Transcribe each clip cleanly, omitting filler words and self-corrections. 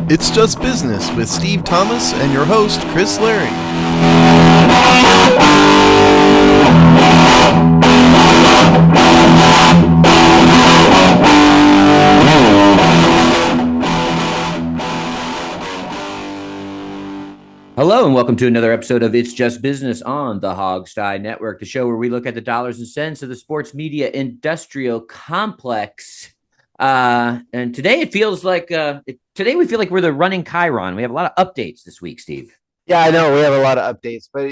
It's Just Business with Steve Thomas and your host, Chris Larry. Hello and welcome to another episode of It's Just Business on the Hogsty Network, the show where we look at the dollars and cents of the sports media industrial complex. And today it feels like today we feel like we're the running Chiron. We have a lot of updates this week, Steve. Yeah, I know we have a lot of updates, but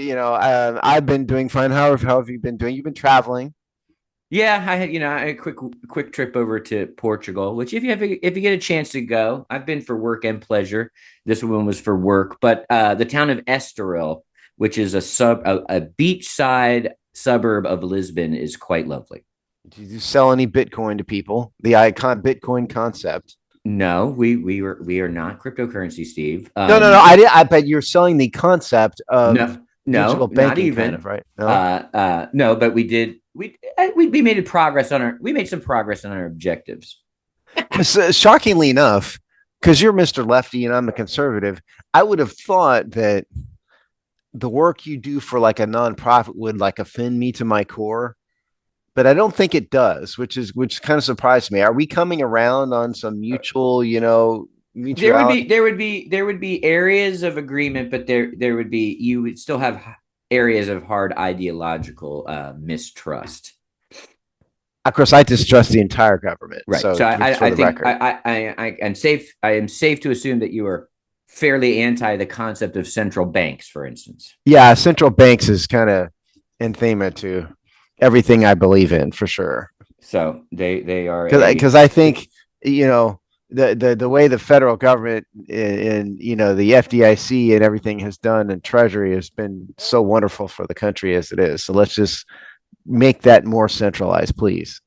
I've been doing fine. How have you been doing? You've been traveling. Yeah, I had a quick trip over to Portugal, which if you get a chance to go, I've been for work and pleasure. This one was for work, but the town of Estoril, which is a beachside suburb of Lisbon, is quite lovely. Did you sell any Bitcoin to people? The icon Bitcoin concept. No, we are not cryptocurrency, Steve. No. I bet you're selling the concept of digital banking, not even, kind of, right? No, no, but we did. We made progress on our. We made some progress on our objectives. Shockingly enough, because you're Mr. Lefty and I'm a conservative, I would have thought that the work you do for like a nonprofit would like offend me to my core. But I don't think it does, which kind of surprised me. Are we coming around on some mutual, mutuality? There would be areas of agreement, but you would still have areas of hard ideological mistrust. Of course, I distrust the entire government. Right. So I think I am safe to assume that you are fairly anti the concept of central banks, for instance. Yeah, central banks is kind of anathema to everything I believe in, for sure. So they are, because I think the way the federal government and the FDIC and everything has done, and Treasury has been so wonderful for the country as it is. So let's just make that more centralized, please.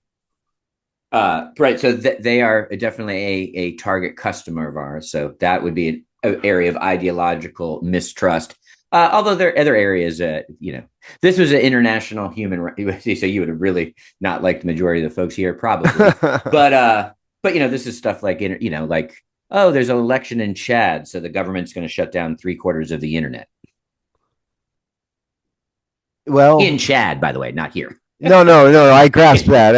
Right. So they are definitely a target customer of ours. So that would be an area of ideological mistrust. Although there are other areas, this was an international human rights, so you would have really not liked the majority of the folks here, probably. but this is stuff like, there's an election in Chad, so the government's going to shut down 3/4 of the internet. Well, in Chad, by the way, not here. No, I grasp that.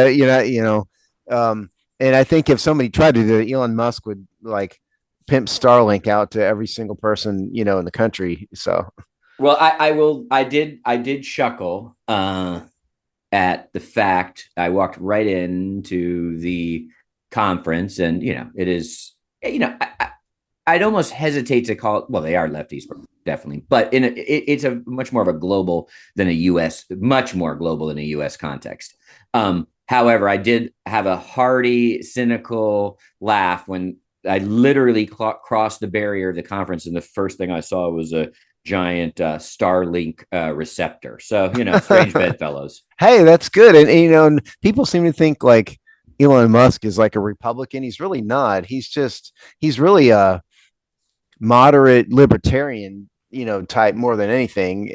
And I think if somebody tried to do it, Elon Musk would like pimp Starlink out to every single person, in the country. So, well, I did chuckle at the fact I walked right into the conference, and it is, I'd almost hesitate to call it. Well, they are lefties, definitely, but it's a much more of a global than a U.S. much more global than a U.S. context. However, I did have a hearty, cynical laugh when I literally crossed the barrier of the conference, and the first thing I saw was a giant Starlink receptor. So, strange bedfellows. Hey, that's good. And people seem to think like Elon Musk is like a Republican. He's really not. He's really a moderate libertarian, type more than anything.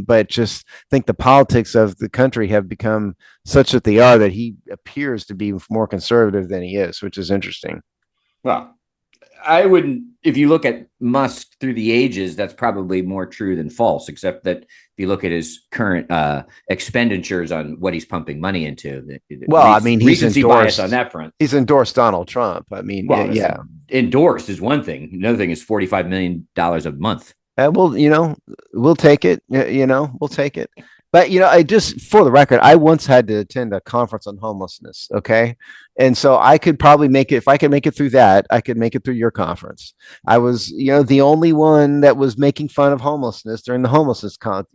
But just think the politics of the country have become such that they are that he appears to be more conservative than he is, which is interesting. Well, I wouldn't. If you look at Musk through the ages, that's probably more true than false. Except that if you look at his current expenditures on what he's pumping money into, he's endorsed bias on that front. He's endorsed Donald Trump. Yeah. Endorsed is one thing. Another thing is $45 million a month. We'll take it. We'll take it. But, I just, for the record, I once had to attend a conference on homelessness. Okay. And so I could probably make it, if I could make it through that, I could make it through your conference. I was, the only one that was making fun of homelessness during the homelessness conference,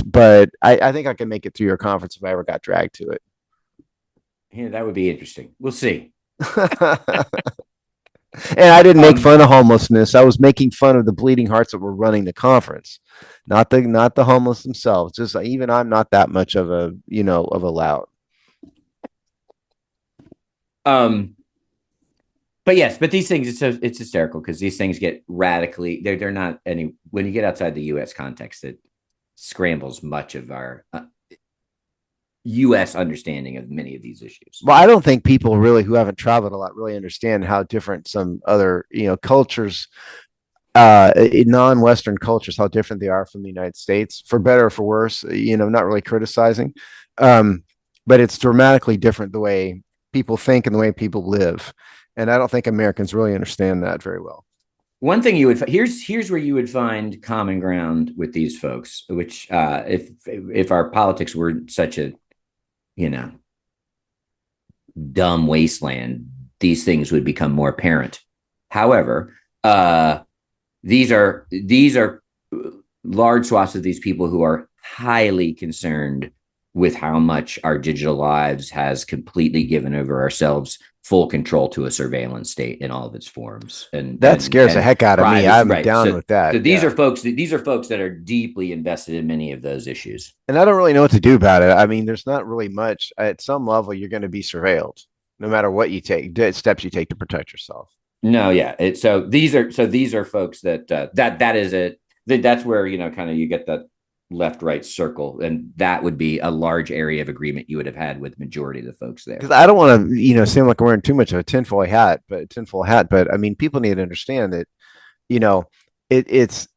but I think I can make it through your conference if I ever got dragged to it. Yeah, that would be interesting. We'll see. And I didn't make fun of homelessness. I was making fun of the bleeding hearts that were running the conference, not the homeless themselves. Just even I'm not that much of a lout. But these things, it's hysterical because these things get radically. They're not any. When you get outside the U.S. context, it scrambles much of our U.S. understanding of many of these issues. Well, I don't think people really who haven't traveled a lot really understand how different some other, cultures, non-Western cultures, how different they are from the United States, for better or for worse. Not really criticizing, um, but it's dramatically different the way people think and the way people live, and I don't think Americans really understand that very well. One thing you would here's where you would find common ground with these folks, which if our politics were such a you know dumb wasteland, these things would become more apparent. However, these are large swaths of these people who are highly concerned with how much our digital lives has completely given over ourselves full control to a surveillance state in all of its forms. And that scares the heck out of me. I'm right. down with that. So these are folks. These are folks that are deeply invested in many of those issues. And I don't really know what to do about it. I mean, there's not really much. At some level, you're going to be surveilled, no matter what you take, steps you take to protect yourself. No, yeah. These are folks that is it. That's where kind of you get that left right circle, and that would be a large area of agreement you would have had with the majority of the folks there. Because I don't want to, seem like I'm wearing too much of a tinfoil hat. But I mean, people need to understand that, you know, it's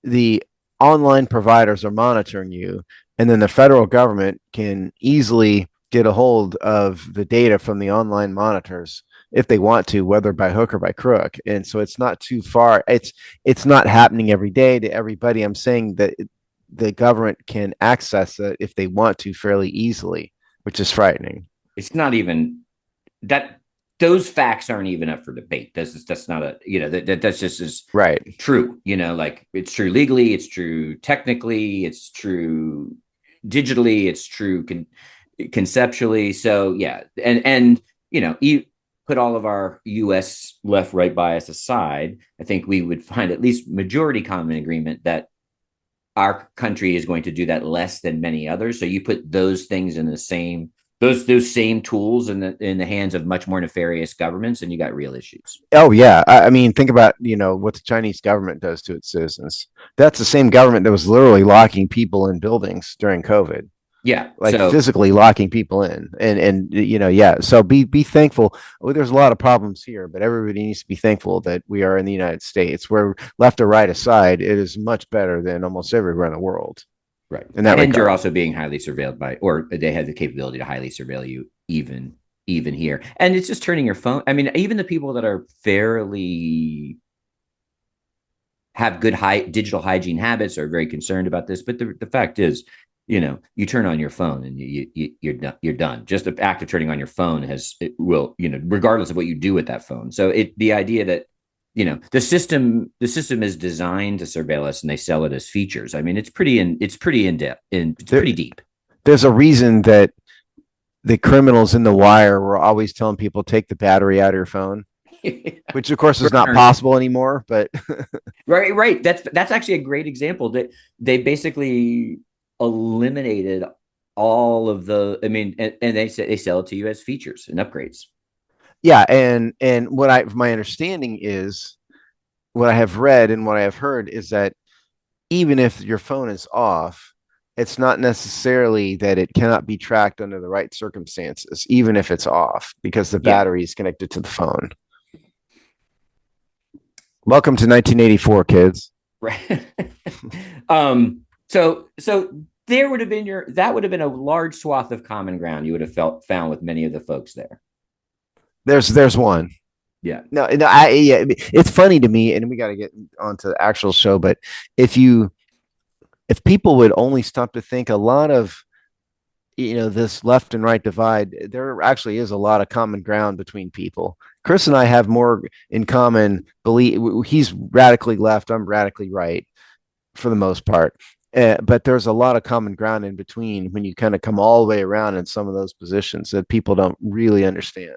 the online providers are monitoring you, and then the federal government can easily get a hold of the data from the online monitors if they want to, whether by hook or by crook. And so it's not too far. It's not happening every day to everybody. I'm saying that the government can access it if they want to fairly easily, which is frightening. It's not even that those facts aren't even up for debate. That's not that's just as right. True. Like it's true legally, it's true technically, it's true digitally, it's true conceptually. So yeah, and you put all of our U.S. left-right bias aside, I think we would find at least majority common agreement that our country is going to do that less than many others. So you put those things in the same those same tools in the hands of much more nefarious governments, and you got real issues. Oh yeah, I mean, think about what the Chinese government does to its citizens. That's the same government that was literally locking people in buildings during COVID. Yeah, like physically locking people in, and yeah. So be thankful. There's a lot of problems here, but everybody needs to be thankful that we are in the United States, where left or right aside, it is much better than almost everywhere in the world. Right. And you're also being highly surveilled or they have the capability to highly surveil you even here. And it's just turning your phone. I mean, even the people that are fairly have good digital hygiene habits are very concerned about this. But the fact is, you turn on your phone and you're done. Just the act of turning on your phone will, regardless of what you do with that phone. So the idea that, the system is designed to surveil us, and they sell it as features. I mean, it's pretty in depth, and it's pretty deep. There's a reason that the criminals in The Wire were always telling people take the battery out of your phone, which of course is not possible anymore. But right. That's actually a great example that they basically eliminated all of the. I mean, and they sell it to you as features and upgrades. Yeah, and my understanding is, what I have read and what I have heard is that even if your phone is off, it's not necessarily that it cannot be tracked under the right circumstances, even if it's off, because the battery is connected to the phone. Welcome to 1984, kids. Right. So there would have been that would have been a large swath of common ground you would have found with many of the folks there. There's one. Yeah. No, it's funny to me, and we got to get onto the actual show, but if people would only stop to think, a lot of this left and right divide, there actually is a lot of common ground between people. Chris and I have more in common. He's radically left, I'm radically right for the most part. But there's a lot of common ground in between when you kind of come all the way around in some of those positions that people don't really understand.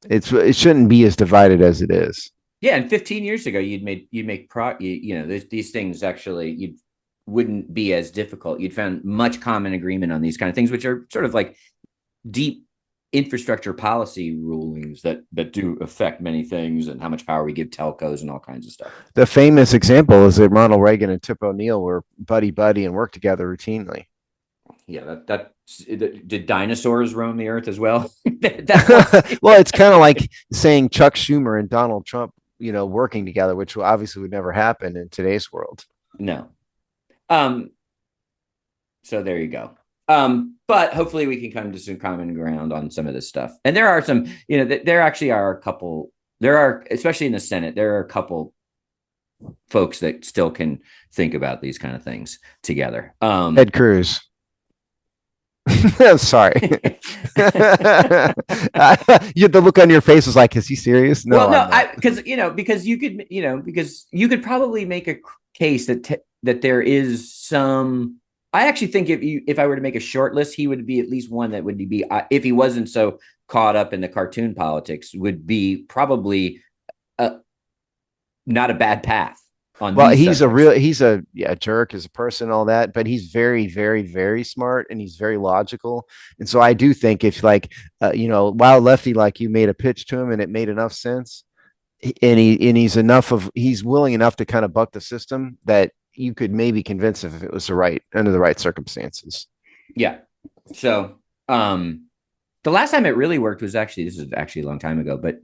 It shouldn't be as divided as it is. Yeah, and 15 years ago, these things actually you wouldn't be as difficult. You'd found much common agreement on these kind of things, which are sort of like deep infrastructure policy rulings that do affect many things, and how much power we give telcos and all kinds of stuff. The famous example is that Ronald Reagan and Tip O'Neill were buddy and worked together routinely. Yeah, did dinosaurs roam the earth as well? Well, it's kind of like saying Chuck Schumer and Donald Trump, working together, which obviously would never happen in today's world. No. Um, so there you go. But hopefully we can come to some common ground on some of this stuff. And there are some, there actually are a couple, there are, especially in the Senate, there are a couple folks that still can think about these kind of things together. Ted Cruz. I'm sorry. You had the look on your face was like, is he serious? No, well, no, because you could probably make a case that there is some. I actually think if I were to make a short list, he would be at least one that would be if he wasn't so caught up in the cartoon politics, would be probably not a bad path. Well, he's a jerk as a person, all that, but he's very, very, very smart and he's very logical. And so I do think if Wild Lefty, like you made a pitch to him and it made enough sense, and he's willing enough to kind of buck the system that you could maybe convince him if it was under the right circumstances. Yeah. So the last time it really worked was this is actually a long time ago, but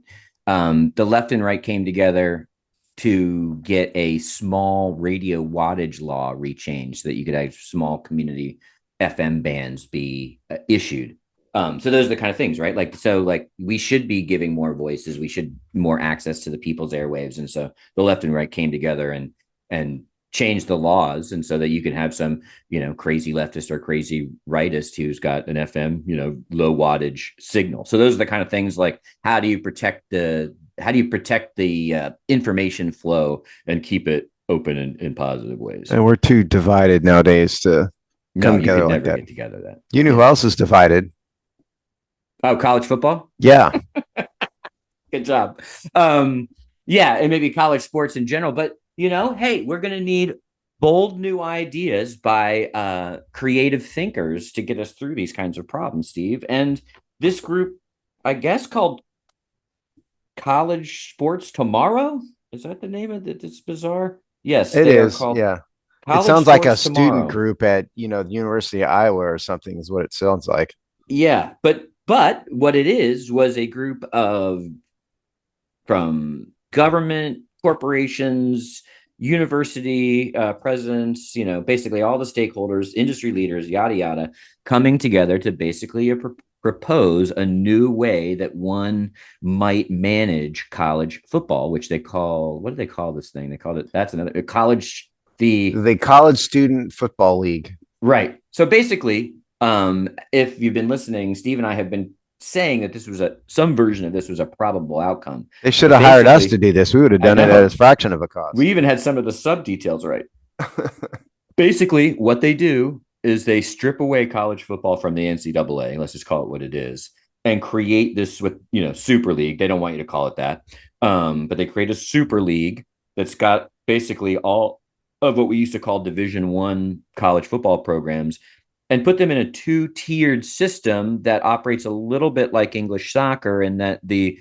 the left and right came together to get a small radio wattage law rechanged so that you could have small community FM bands be issued. So those are the kind of things, right? Like we should be giving more voices. We should more access to the people's airwaves. And so the left and right came together and changed the laws. And so that you can have some, crazy leftist or crazy rightist who's got an FM, low wattage signal. So those are the kind of things like, how do you protect the information flow and keep it open in positive ways? And we're too divided nowadays to come together like that. Get together that. You know who else is divided? Oh, college football? Yeah. Good job. Yeah, and maybe college sports in general. But, hey, we're going to need bold new ideas by creative thinkers to get us through these kinds of problems, Steve. And this group, I guess, called College Sports Tomorrow, is that the name of it? It's bizarre. Yes, it is. Yeah, it sounds like a student group at the University of Iowa or something is what it sounds like. Yeah, but what it is was a group from government, corporations, university presidents, basically all the stakeholders, industry leaders, yada yada, coming together to basically propose a new way that one might manage college football, which they call, what do they call this thing? They called it, that's another college, the College Student Football League. Right. So basically, if you've been listening, Steve and I have been saying that some version of this was a probable outcome. They should have hired us to do this. We would have done it at a fraction of a cost. We even had some of the sub details right. Basically, what they do is they strip away college football from the NCAA, let's just call it what it is, and create this with, super league. They don't want you to call it that. But they create a super league that's got basically all of what we used to call Division I college football programs and put them in a two-tiered system that operates a little bit like English soccer, in that the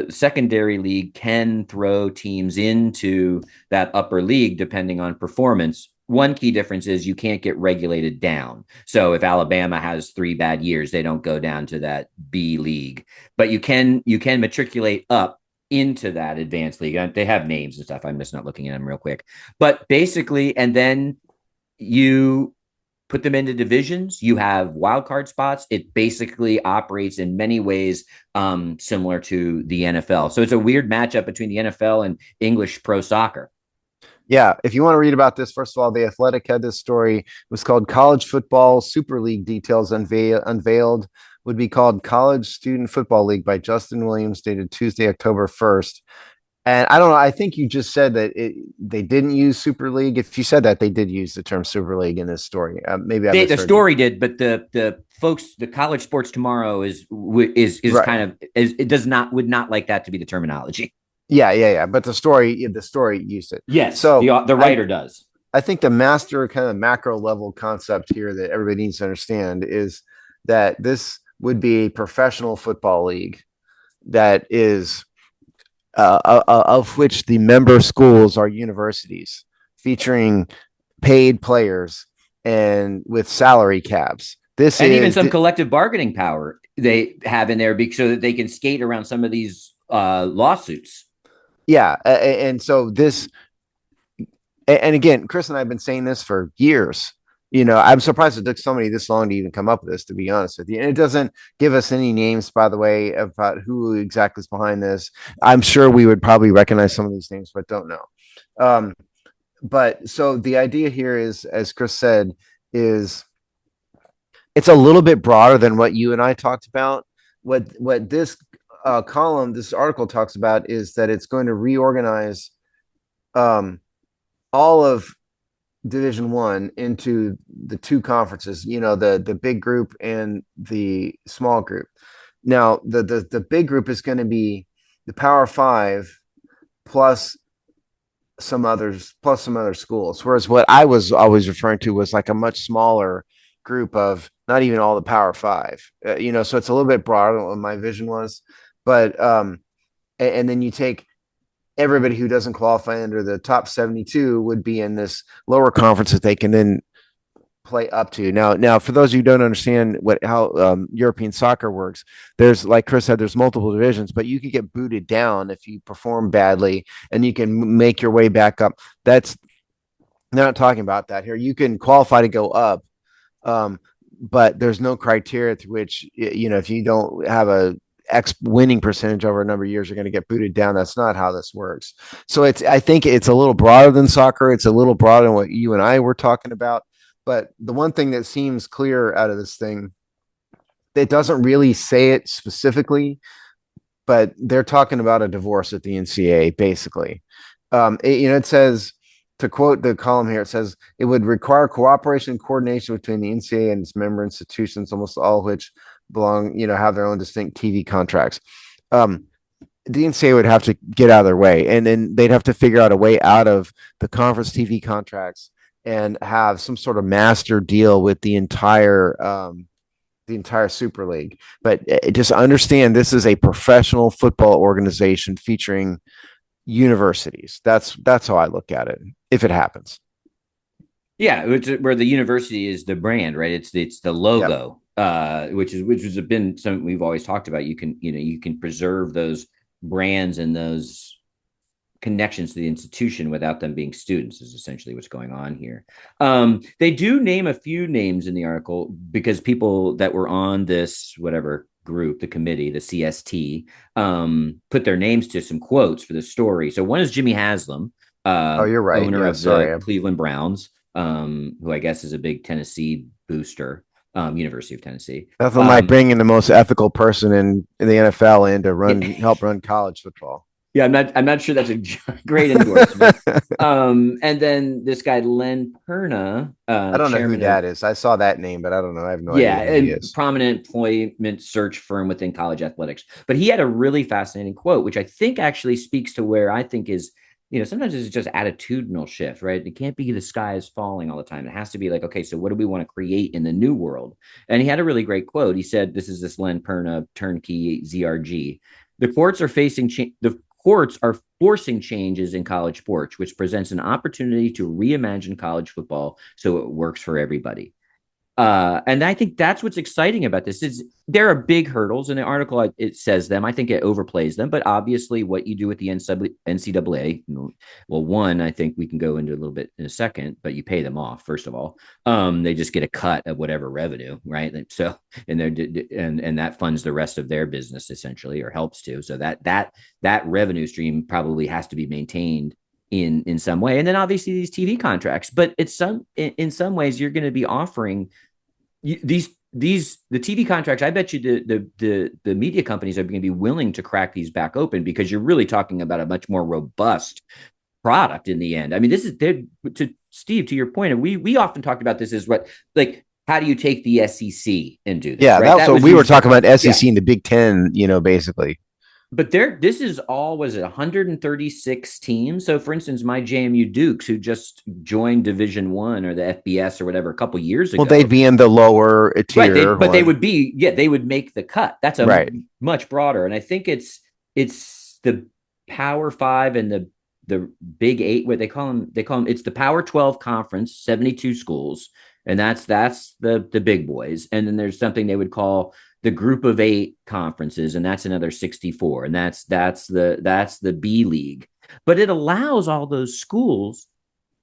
secondary league can throw teams into that upper league depending on performance. One key difference is you can't get regulated down. So if Alabama has 3 bad years, they don't go down to that B league, but you can matriculate up into that advanced league. They have names and stuff. I'm just not looking at them real quick, but basically, and then you put them into divisions. You have wild card spots. It basically operates in many ways similar to the NFL. So it's a weird matchup between the NFL and English pro soccer. Yeah, if you want to read about this, first of all, The Athletic had this story. It was called College Football Super League Details Unveiled. Would be called College Student Football League by Justin Williams, dated Tuesday, October 1st. And I don't know, I think you just said that they didn't use Super League. If you said that, they did use the term Super League in this story. Maybe the story did, but the folks, the College Sports Tomorrow is right. Kind of would not like that to be the terminology. Yeah. But the story used it. Yes. So the writer does. I think the master kind of macro level concept here that everybody needs to understand is that this would be a professional football league that is of which the member schools are universities, featuring paid players and with salary caps. And even some collective bargaining power they have in there so that they can skate around some of these lawsuits. Yeah. And so this, and again, Chris and I have been saying this for years. I'm surprised it took somebody this long to even come up with this, to be honest with you. And it doesn't give us any names, by the way, about who exactly is behind this. I'm sure we would probably recognize some of these names, but don't know. But so the idea here is, as Chris said, is it's a little bit broader than what you and I talked about. What this this article talks about is that it's going to reorganize all of Division One into the two conferences. The big group and the small group. Now, the big group is going to be the Power Five plus some other schools. Whereas what I was always referring to was like a much smaller group of not even all the Power Five. So it's a little bit broader than what my vision was. But and then you take everybody who doesn't qualify under the top 72 would be in this lower conference that they can then play up to. Now, for those of you who don't understand how European soccer works, there's, like Chris said, there's multiple divisions, but you could get booted down if you perform badly, and you can make your way back up. They're not talking about that here. You can qualify to go up, but there's no criteria through which, if you don't have a X winning percentage over a number of years, you're going to get booted down. That's not how this works. So I think it's a little broader than soccer. It's a little broader than what you and I were talking about. But the one thing that seems clear out of this thing, it doesn't really say it specifically, but they're talking about a divorce at the NCAA, basically. It says, to quote the column here, it says it would require cooperation and coordination between the NCAA and its member institutions, almost all of which belong, have their own distinct TV contracts. The NCAA would have to get out of their way, and then they'd have to figure out a way out of the conference TV contracts and have some sort of master deal with the entire Super League. But just understand, this is a professional football organization featuring universities. That's how I look at it, if it happens. Yeah, where the university is the brand, right? It's the logo, which has been something we've always talked about. You can preserve those brands and those connections to the institution without them being students, is essentially what's going on here. They do name a few names in the article because people that were on this whatever group, the committee, the CST, put their names to some quotes for the story. So one is Jimmy Haslam, you're right, owner of the Cleveland Browns, who I guess is a big Tennessee booster. University of Tennessee. Nothing like bringing the most ethical person in the NFL in to help run college football. Yeah, I'm not sure that's a great endorsement. And then this guy Len Perna, I don't know who that is. I saw that name, but I don't know. I have no idea who he is. Prominent employment search firm within college athletics. But he had a really fascinating quote, which I think actually speaks to where I think is, sometimes it's just attitudinal shift, right? It can't be the sky is falling all the time. It has to be like, okay, so what do we want to create in the new world? And he had a really great quote. He said, this is this Len Perna, turnkey ZRG. The courts are forcing changes in college sports, which presents an opportunity to reimagine college football so it works for everybody. And I think that's what's exciting about this is there are big hurdles in the article. It says them. I think it overplays them, but obviously what you do with the NCAA, well, one, I think we can go into a little bit in a second, but you pay them off. First of all, they just get a cut of whatever revenue, right? So, and that funds the rest of their business essentially, or helps to. So that revenue stream probably has to be maintained in some way. And then obviously these TV contracts, but in some ways you're going to be offering the TV contracts. I bet you the media companies are going to be willing to crack these back open because you're really talking about a much more robust product in the end. I mean, this is to Steve, to your point, and we often talked about this as how do you take the SEC and do this? Yeah, right? That's what we were talking about, SEC and the Big Ten, basically. But this is all, was it 136 teams? So for instance, my JMU Dukes, who just joined Division One or the FBS or whatever a couple years ago. Well, they'd be in the lower tier. Right, they would make the cut. That's much broader. And I think it's the Power Five and the Big Eight, what they call them, it's the Power 12 conference, 72 schools. and that's the big boys. And then there's something they would call the group of 8 conferences, and that's another 64, and that's the B league. But it allows all those schools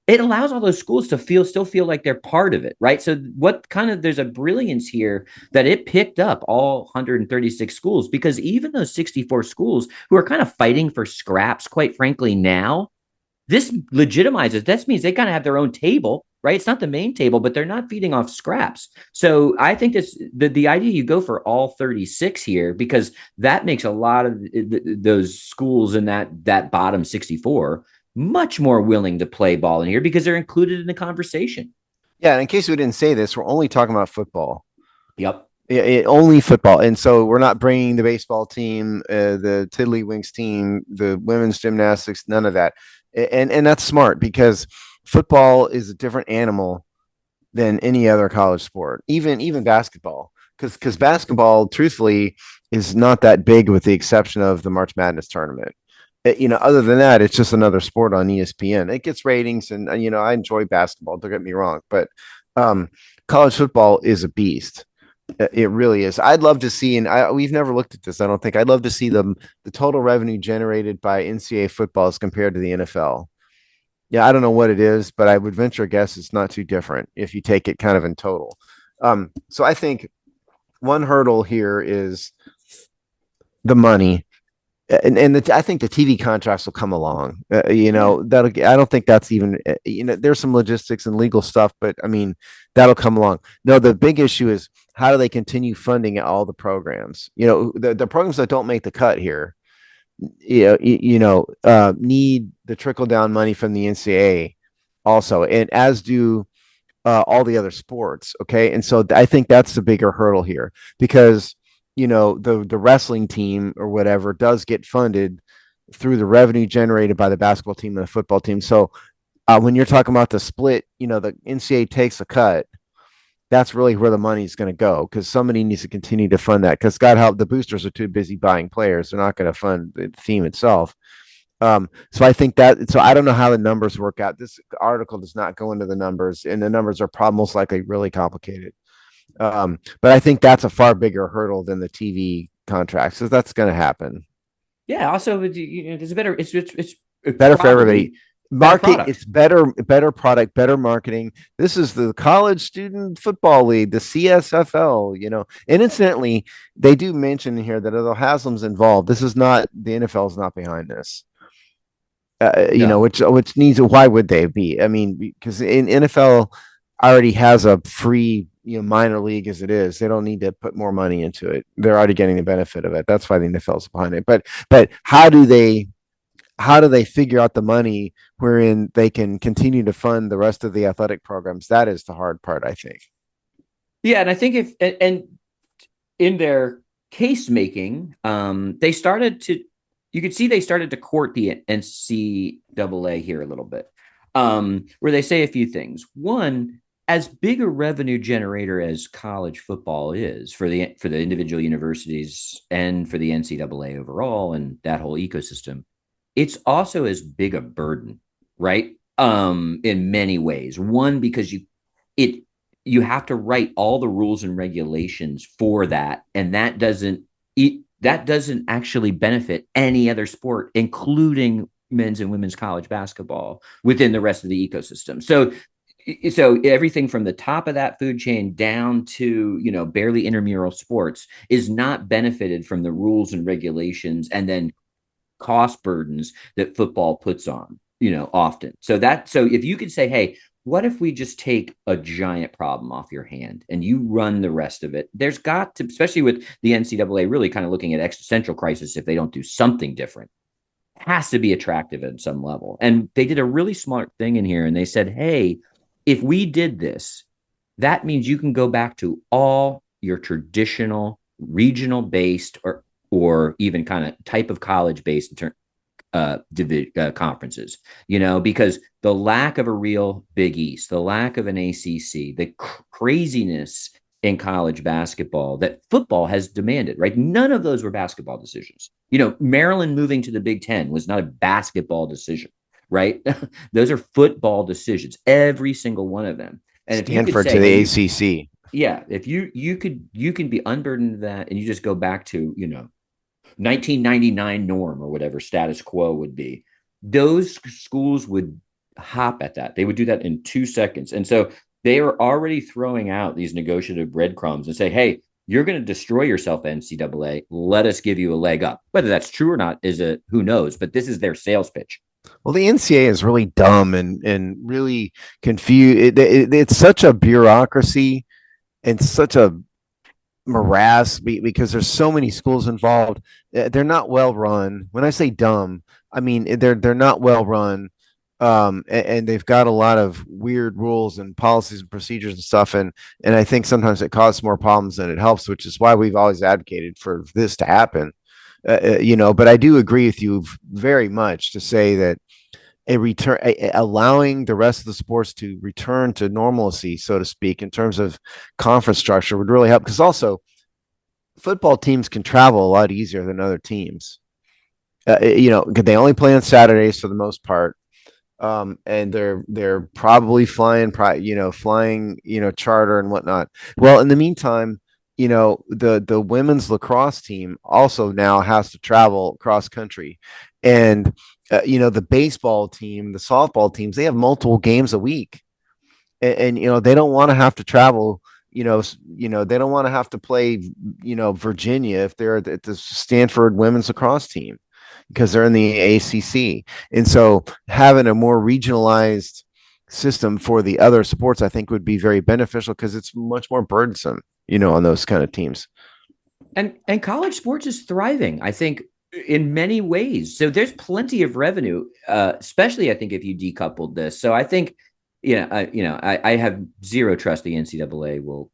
to still feel like they're part of it, right? So what kind of there's a brilliance here that it picked up all 136 schools, because even those 64 schools who are kind of fighting for scraps, quite frankly, now, this legitimizes, this means they kind of have their own table, right? It's not the main table, but they're not feeding off scraps. So I think the idea you go for all 36 here, because that makes a lot of those schools in that bottom 64 much more willing to play ball in here because they're included in the conversation. Yeah, and in case we didn't say this, we're only talking about football. Yep. Only football, and so we're not bringing the baseball team, the tiddlywinks team, the women's gymnastics, none of that, and that's smart because football is a different animal than any other college sport, even basketball, because basketball, truthfully, is not that big with the exception of the March Madness tournament. Other than that, it's just another sport on ESPN. It gets ratings, and I enjoy basketball. Don't get me wrong, but college football is a beast. It really is. I'd love to see, and we've never looked at this. I don't think I'd love to see the total revenue generated by NCAA football as compared to the NFL. Yeah, I don't know what it is, but I would venture a guess it's not too different if you take it kind of in total. So I think one hurdle here is the money, and I think the TV contracts will come along. That'll. I don't think that's even. There's some logistics and legal stuff, but I mean that'll come along. No, the big issue is how do they continue funding all the programs? The programs that don't make the cut here. Need the trickle down money from the NCAA also, and as do all the other sports. Okay, and so I think that's the bigger hurdle here because the wrestling team or whatever does get funded through the revenue generated by the basketball team and the football team. So when you're talking about the split, the NCAA takes a cut. That's really where the money's going to go because somebody needs to continue to fund that because God help the boosters are too busy buying players. They're not going to fund the team itself. So I think so I don't know how the numbers work out. This article does not go into the numbers, and the numbers are probably most likely really complicated. But I think that's a far bigger hurdle than the TV contracts. So that's going to happen. Yeah. Also, it's better. It's better for everybody. Market, it's better product, better marketing. This is the College Student Football League, the CSFL, And incidentally, they do mention here that although Haslam's involved, this is not the NFL is not behind this. Which needs. Why would they be? I mean, because in NFL already has a free minor league as it is. They don't need to put more money into it. They're already getting the benefit of it. That's why the NFL is behind it. But how do they figure out the money wherein they can continue to fund the rest of the athletic programs? That is the hard part, I think. Yeah, and I think and in their case making, you could see they started to court the NCAA here a little bit, where they say a few things. One, as big a revenue generator as college football is for the individual universities and for the NCAA overall and that whole ecosystem, it's also as big a burden, right? In many ways. One, because you have to write all the rules and regulations for that, and that doesn't actually benefit any other sport, including men's and women's college basketball within the rest of the ecosystem. So everything from the top of that food chain down to barely intramural sports is not benefited from the rules and regulations and then cost burdens that football puts on often. So if you could say, hey, what if we just take a giant problem off your hand and you run the rest of it? There's got to, especially with the NCAA really kind of looking at existential crisis if they don't do something different, has to be attractive at some level. And they did a really smart thing in here, and they said, hey, if we did this, that means you can go back to all your traditional regional based or even kind of type of college based conferences, because the lack of a real Big East, the lack of an ACC, the craziness in college basketball that football has demanded, right? None of those were basketball decisions. Maryland moving to the Big Ten was not a basketball decision, right? Those are football decisions, every single one of them. And if you could Stanford say, to the hey, ACC. yeah, if you can be unburdened of that, and you just go back to 1999 norm or whatever status quo would be, those schools would hop at that. They would do that in 2 seconds. And so they are already throwing out these negotiative breadcrumbs and say, hey, you're going to destroy yourself, NCAA. Let us give you a leg up. Whether that's true or not is a who knows, but this is their sales pitch. Well, the NCAA is really dumb and really confused. It's such a bureaucracy and such a morass because there's so many schools involved. They're not well run. When I say dumb, I mean they're not well run. And they've got a lot of weird rules and policies and procedures and stuff. And I think sometimes it causes more problems than it helps, which is why we've always advocated for this to happen. But I do agree with you very much to say that allowing the rest of the sports to return to normalcy, so to speak, in terms of conference structure would really help. Because also, football teams can travel a lot easier than other teams. Because they only play on Saturdays for the most part, and they're probably flying, charter and whatnot. Well, in the meantime, the women's lacrosse team also now has to travel cross country, and the baseball team, the softball teams, they have multiple games a week, and they don't want to have to travel. They don't want to have to play, Virginia if they're at the Stanford women's lacrosse team because they're in the ACC, and so having a more regionalized system for the other sports, I think, would be very beneficial because it's much more burdensome, on those kind of teams. And college sports is thriving, I think, in many ways. So there's plenty of revenue, especially I think if you decoupled this. So I think, I have zero trust the NCAA will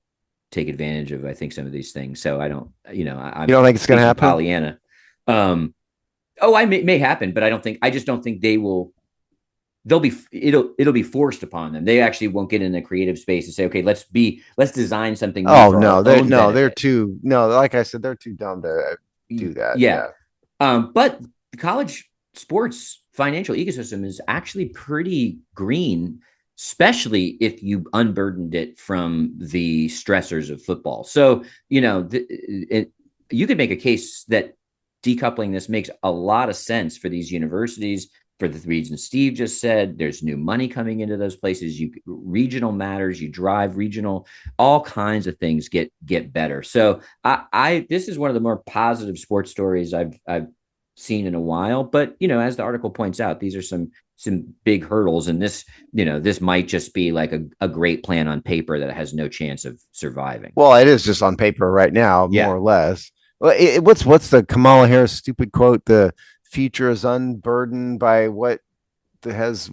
take advantage of, I think, some of these things. So I don't, you don't think it's going to happen? Pollyanna. I may happen, but I just don't think they will. It'll be forced upon them. They actually won't get in the creative space and say, okay, let's design something. They're too, like I said, they're too dumb to do that. Yeah. But the college sports financial ecosystem is actually pretty green, especially if you unburdened it from the stressors of football. So, you could make a case that decoupling this makes a lot of sense for these universities for the reasons Steve just said. There's new money coming into those places. Regional matters, you drive regional, all kinds of things get better. So this is one of the more positive sports stories I've seen in a while. But as the article points out, these are some big hurdles, and this might just be like a great plan on paper that has no chance of surviving. Well, it is just on paper right now, more or less. Well, what's the Kamala Harris stupid quote? The future is unburdened by what has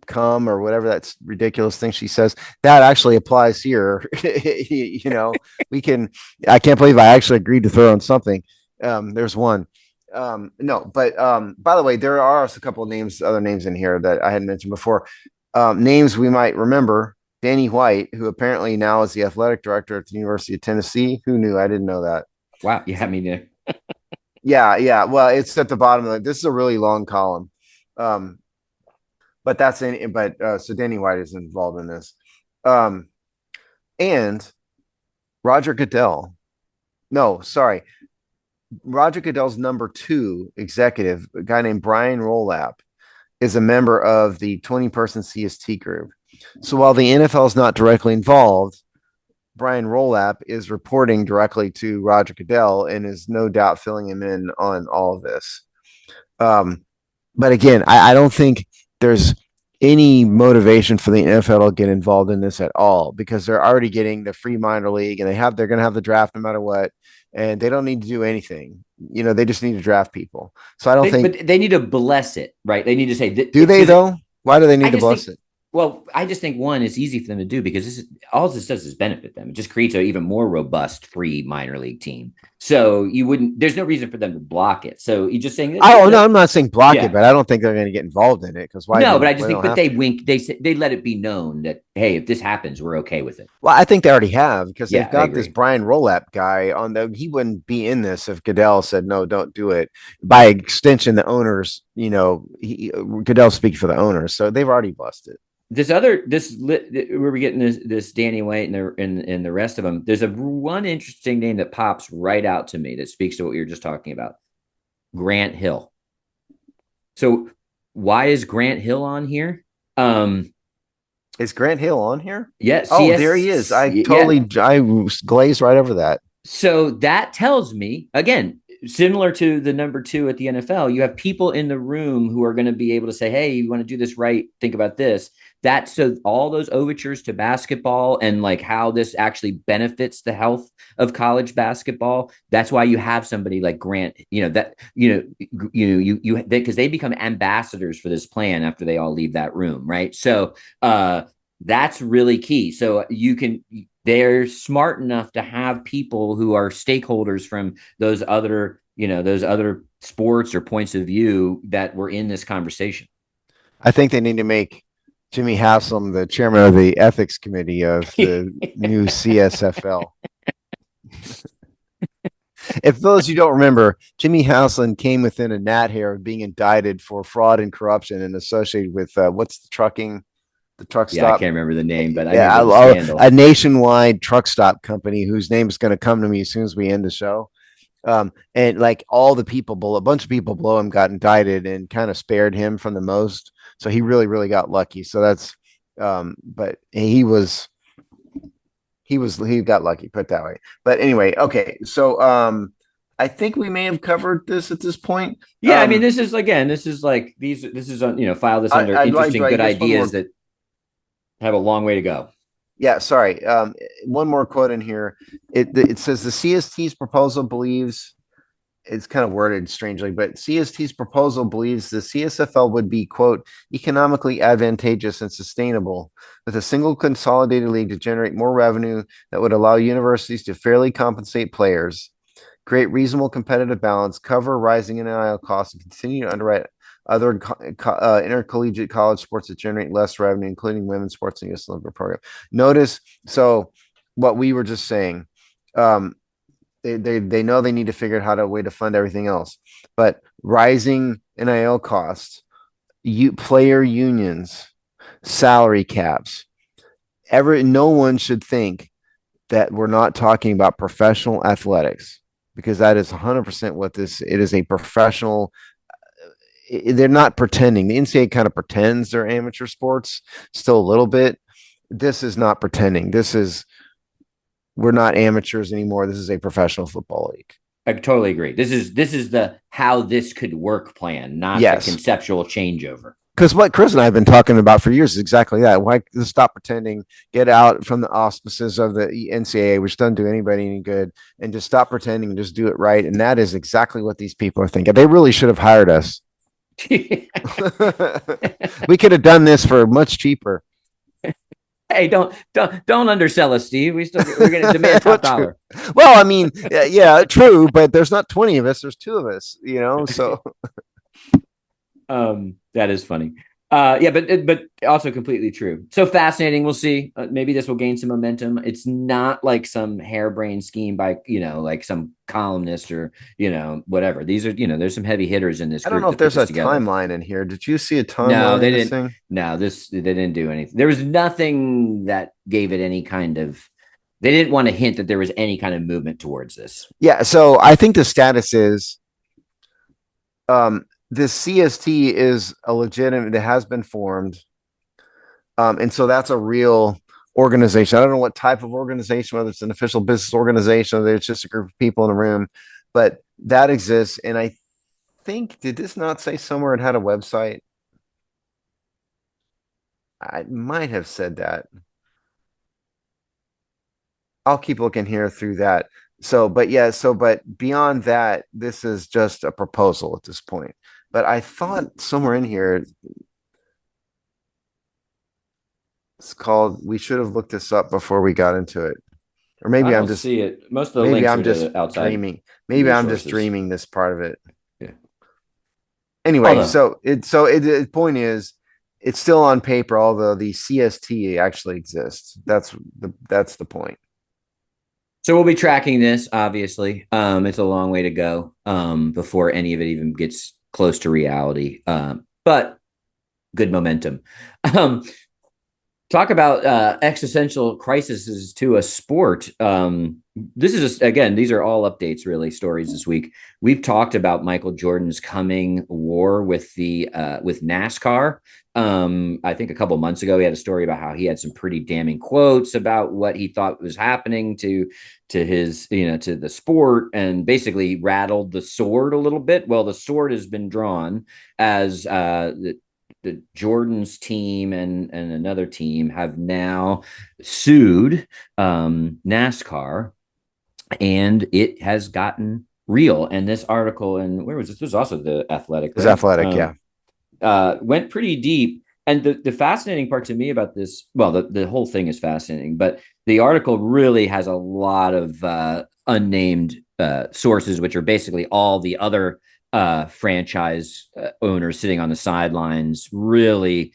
come, or whatever that ridiculous thing she says. That actually applies here. We can. I can't believe I actually agreed to throw on something. There's one. No, but by the way, there are a couple of other names in here that I hadn't mentioned before. Names we might remember: Danny White, who apparently now is the athletic director at the University of Tennessee. Who knew? I didn't know that. Wow, you had me there. Yeah. Well, it's at the bottom of this is a really long column. But that's in. But so Danny White is involved in this, and Roger Goodell. No, sorry. Roger Goodell's number 2 executive, a guy named Brian Rolap, is a member of the 20-person CST group. So while the NFL is not directly involved, Brian Rolap is reporting directly to Roger Goodell and is no doubt filling him in on all of this. But again, I don't think there's any motivation for the NFL to get involved in this at all, because they're already getting the free minor league, and they're going to have the draft no matter what, and they don't need to do anything. They just need to draft people. So I don't think, but they need to bless it, right? They need to say, do they though? Why do they need to bless it? Well, I just think, one, it's easy for them to do because all this does is benefit them. It just creates an even more robust free minor league team. So there's no reason for them to block it. So you're just saying, no, I'm not saying block it, but I don't think they're going to get involved in it, because why? No, but I just think, but they wink, they let it be known that, hey, if this happens, we're okay with it. Well, I think they already have, because they've got this Brian Rolap guy he wouldn't be in this if Goodell said, no, don't do it. By extension, the owners, Goodell speaks for the owners. So they've already busted. where we getting this Danny White and the rest of them. There's one interesting name that pops right out to me that speaks to what you were just talking about. Grant Hill. So why is Grant Hill on here? Is Grant Hill on here? Yeah. Oh, there he is. I glazed right over that. So that tells me, again, similar to the number 2 at the NFL, you have people in the room who are going to be able to say, hey, you want to do this right? Think about this. So all those overtures to basketball and like how this actually benefits the health of college basketball. That's why you have somebody like Grant, because they become ambassadors for this plan after they all leave that room. Right. So, that's really key. So they're smart enough to have people who are stakeholders from those other sports or points of view that were in this conversation. I think they need to make Jimmy Haslam the chairman of the ethics committee of the new CSFL. If those you don't remember, Jimmy Haslam came within a gnat hair of being indicted for fraud and corruption and associated with what's the truck stop. I can't remember the name, but I remember the scandal. A nationwide truck stop company whose name is going to come to me as soon as we end the show. And like all the people a bunch of people below him got indicted and kind of spared him from the most. So he really, really got lucky. So that's, but he got lucky, put it that way. But anyway, okay. So, I think we may have covered this at this point. Yeah. I mean, this is like, this is on, file this under interesting, good ideas that have a long way to go. Yeah, sorry. One more quote in here. It says the CST's proposal believes, it's kind of worded strangely, but CST's proposal believes the CSFL would be, quote, economically advantageous and sustainable with a single consolidated league to generate more revenue that would allow universities to fairly compensate players, create reasonable competitive balance, cover rising NIL costs, and continue to underwrite other intercollegiate college sports that generate less revenue, including women's sports and youth Olympic program. Notice, so what we were just saying, they know they need to figure out a way to fund everything else, but rising NIL costs, player unions, salary caps, no one should think that we're not talking about professional athletics, because that is 100% what it is. A professional. They're not pretending. The NCAA kind of pretends they're amateur sports still a little bit. This is not pretending. We're not amateurs anymore. This is a professional football league. I totally agree. This is the how this could work plan, not the conceptual changeover. Because what Chris and I have been talking about for years is exactly that. Why stop pretending, get out from the auspices of the NCAA, which doesn't do anybody any good, and just stop pretending and just do it right. And that is exactly what these people are thinking. They really should have hired us. We could have done this for much cheaper. Hey, don't undersell us, Steve. We're going to demand top dollar. Well, I mean, yeah, true, but there's not 20 of us. There's 2 of us, so. That is funny. But also completely true. So fascinating. We'll see. Maybe this will gain some momentum. It's not like some harebrained scheme by, like some columnist or, whatever. These are, there's some heavy hitters in this group. I don't know if there's a timeline in here. Did you see a timeline? No, they didn't. No, they didn't do anything. There was nothing that gave it any kind of, they didn't want to hint that there was any kind of movement towards this. Yeah. So I think the status is, this CST is a legitimate, it has been formed. And so that's a real organization. I don't know what type of organization, whether it's an official business organization, or it's just a group of people in a room, but that exists. And I think, did this not say somewhere it had a website? I might have said that. I'll keep looking here through that. But beyond that, this is just a proposal at this point. But I thought somewhere in here, it's called, we should have looked this up before we got into it. Or maybe I'm just, see it. Most of the links are just outside. Dreaming. Maybe resources. I'm just dreaming this part of it. Yeah. Anyway, the point is, it's still on paper, although the CST actually exists. That's the point. So we'll be tracking this, obviously. It's a long way to go before any of it even gets close to reality. But good momentum. Talk about existential crises to a sport. This is just, again, these are all updates, really, stories this week. We've talked about Michael Jordan's coming war with the with NASCAR. I think a couple months ago he had a story about how he had some pretty damning quotes about what he thought was happening to his, to the sport, and basically rattled the sword a little bit. Well, the sword has been drawn as the Jordan's team and another team have now sued NASCAR, and it has gotten real. And this article, and where was this? This was also the Athletic, It's right? athletic, yeah. Went pretty deep. And the fascinating part to me about this, well, the whole thing is fascinating, but the article really has a lot of unnamed sources, which are basically all the other franchise owners sitting on the sidelines, really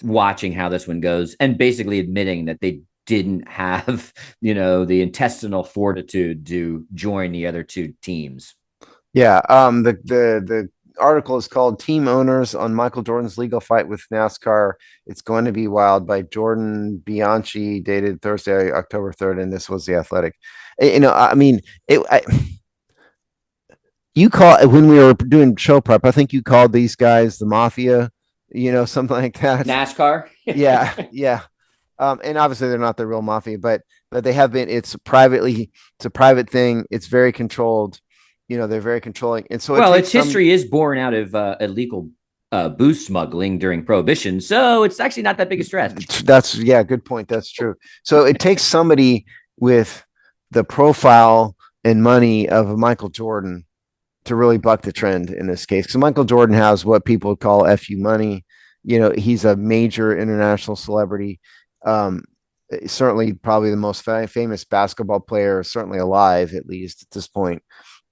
watching how this one goes, and basically admitting that they didn't have, the intestinal fortitude to join the other two teams. Yeah. The article is called "Team Owners on Michael Jordan's Legal Fight with NASCAR." It's going to be wild, by Jordan Bianchi, dated Thursday, October 3rd, and this was the Athletic. I mean, you call when we were doing show prep, I think you called these guys the mafia, something like that. NASCAR. Yeah, yeah. And obviously they're not the real mafia, but they have been. It's a private thing. It's very controlled. They're very controlling, and so it Well, takes its history is born out of illegal booze smuggling during Prohibition, so it's actually not that big a stretch. That's yeah, good point. That's true. So it takes somebody with the profile and money of Michael Jordan to really buck the trend in this case. Because Michael Jordan has what people call FU money. He's a major international celebrity. Um, Certainly, probably the most famous basketball player, certainly alive, at least at this point.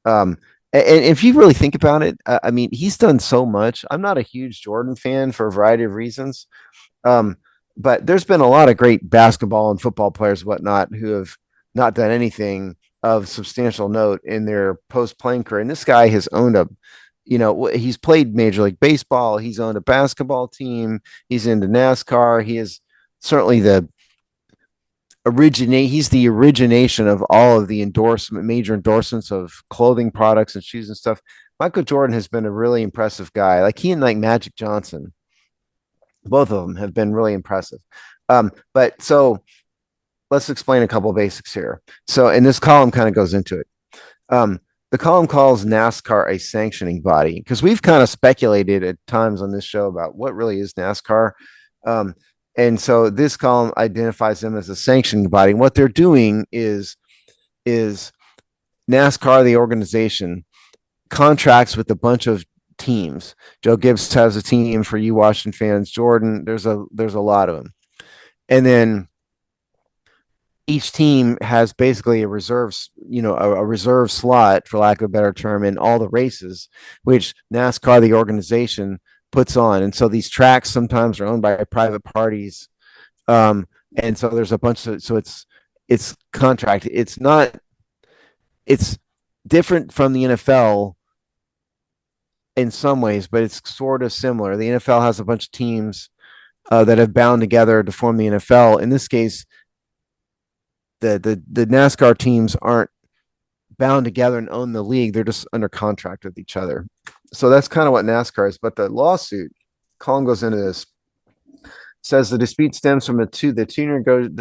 And if you really think about it, I mean, he's done so much. I'm not a huge Jordan fan for a variety of reasons. Um, but there's been a lot of great basketball and football players, whatnot, who have not done anything of substantial note in their post playing career. And this guy has owned he's played Major League Baseball. He's owned a basketball team. He's into NASCAR. He is certainly he's the origination of all of the major endorsements of clothing products and shoes and stuff. Michael Jordan has been a really impressive guy. Like he and like Magic Johnson, both of them have been really impressive. But so let's explain a couple of basics here. So, and this column kind of goes into it. The column calls NASCAR a sanctioning body because we've kind of speculated at times on this show about what really is NASCAR. And so this column identifies them as a sanctioning body. And what they're doing is NASCAR, the organization, contracts with a bunch of teams. Joe Gibbs has a team, for you Washington fans. Jordan, there's a lot of them. And then each team has basically a reserve slot, for lack of a better term, in all the races, which NASCAR, the organization, puts on. And so these tracks sometimes are owned by private parties. And so there's a bunch of, so it's contracted. It's different from the NFL in some ways, but it's sort of similar. The NFL has a bunch of teams that have bound together to form the NFL. In this case, the NASCAR teams aren't bound together and own the league. They're just under contract with each other. So that's kind of what NASCAR is. But the lawsuit, Colin goes into this, says the dispute stems from the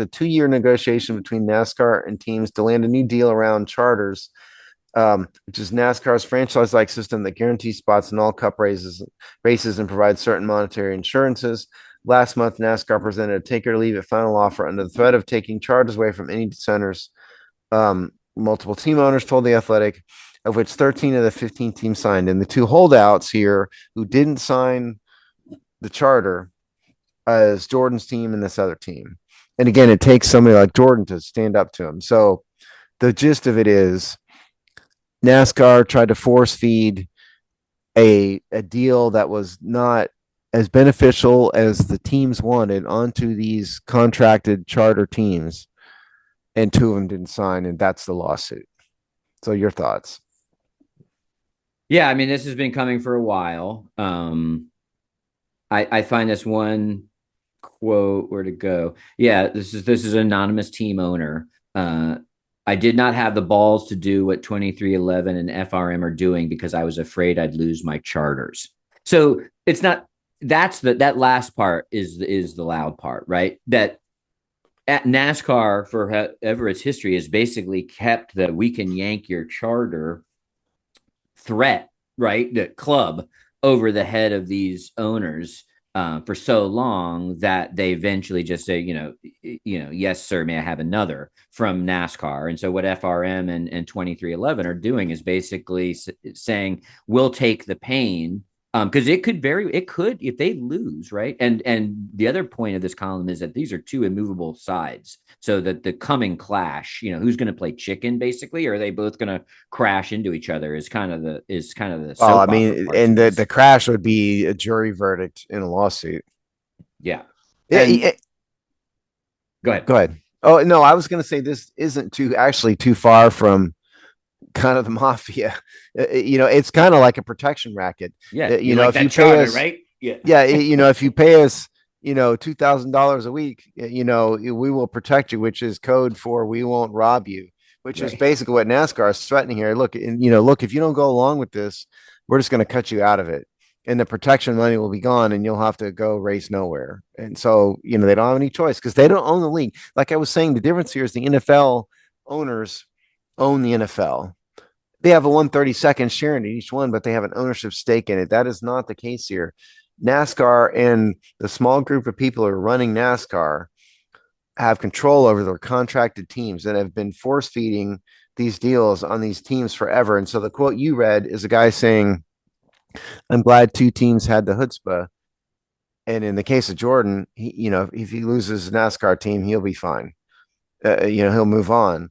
two-year negotiation between NASCAR and teams to land a new deal around charters, which is NASCAR's franchise-like system that guarantees spots in all Cup races and provides certain monetary insurances. Last month, NASCAR presented a take-it-or-leave-it final offer under the threat of taking charters away from any dissenters. Multiple team owners told The Athletic, of which 13 of the 15 teams signed. And the two holdouts here who didn't sign the charter is Jordan's team and this other team. And again, it takes somebody like Jordan to stand up to him. So the gist of it is NASCAR tried to force feed a deal that was not as beneficial as the teams wanted onto these contracted charter teams, and two of them didn't sign, and that's the lawsuit. So your thoughts? Yeah, I mean, this has been coming for a while. I find this one quote, where to go. Yeah, this is an anonymous team owner. I did not have the balls to do what 2311 and FRM are doing because I was afraid I'd lose my charters. So it's not that last part is the loud part, right? That at NASCAR forever its history has basically kept the we can yank your charter threat, right? The club over the head of these owners for so long that they eventually just say, yes, sir, may I have another from NASCAR? And so what FRM and 2311 are doing is basically saying, we'll take the pain because it could if they lose, right? And the other point of this column is that these are two immovable sides, so that the coming clash, who's going to play chicken basically, or are they both going to crash into each other is kind of the Well, I soap opera mean, parts and of the this. crash would be a jury verdict in a lawsuit. Yeah, Yeah, and go ahead. go ahead. Oh no, I was going to say this isn't too far from kind of the mafia. It's kind of like a protection racket. Yeah, you You know, like if you that pay charter, us, right? Yeah, yeah, if you pay us, $2,000 a week, we will protect you, which is code for we won't rob you, which is right, basically what NASCAR is threatening here. Look, and look, if you don't go along with this, we're just going to cut you out of it. And the protection money will be gone, and you'll have to go race nowhere. And so, they don't have any choice because they don't own the league. Like I was saying, the difference here is the NFL owners own the NFL. They have a 132nd share in each one, but they have an ownership stake in it. That is not the case here. NASCAR and the small group of people who are running NASCAR have control over their contracted teams and have been force feeding these deals on these teams forever. And so the quote you read is a guy saying, I'm glad two teams had the chutzpah. And in the case of Jordan, if he loses a NASCAR team, he'll be fine. He'll move on.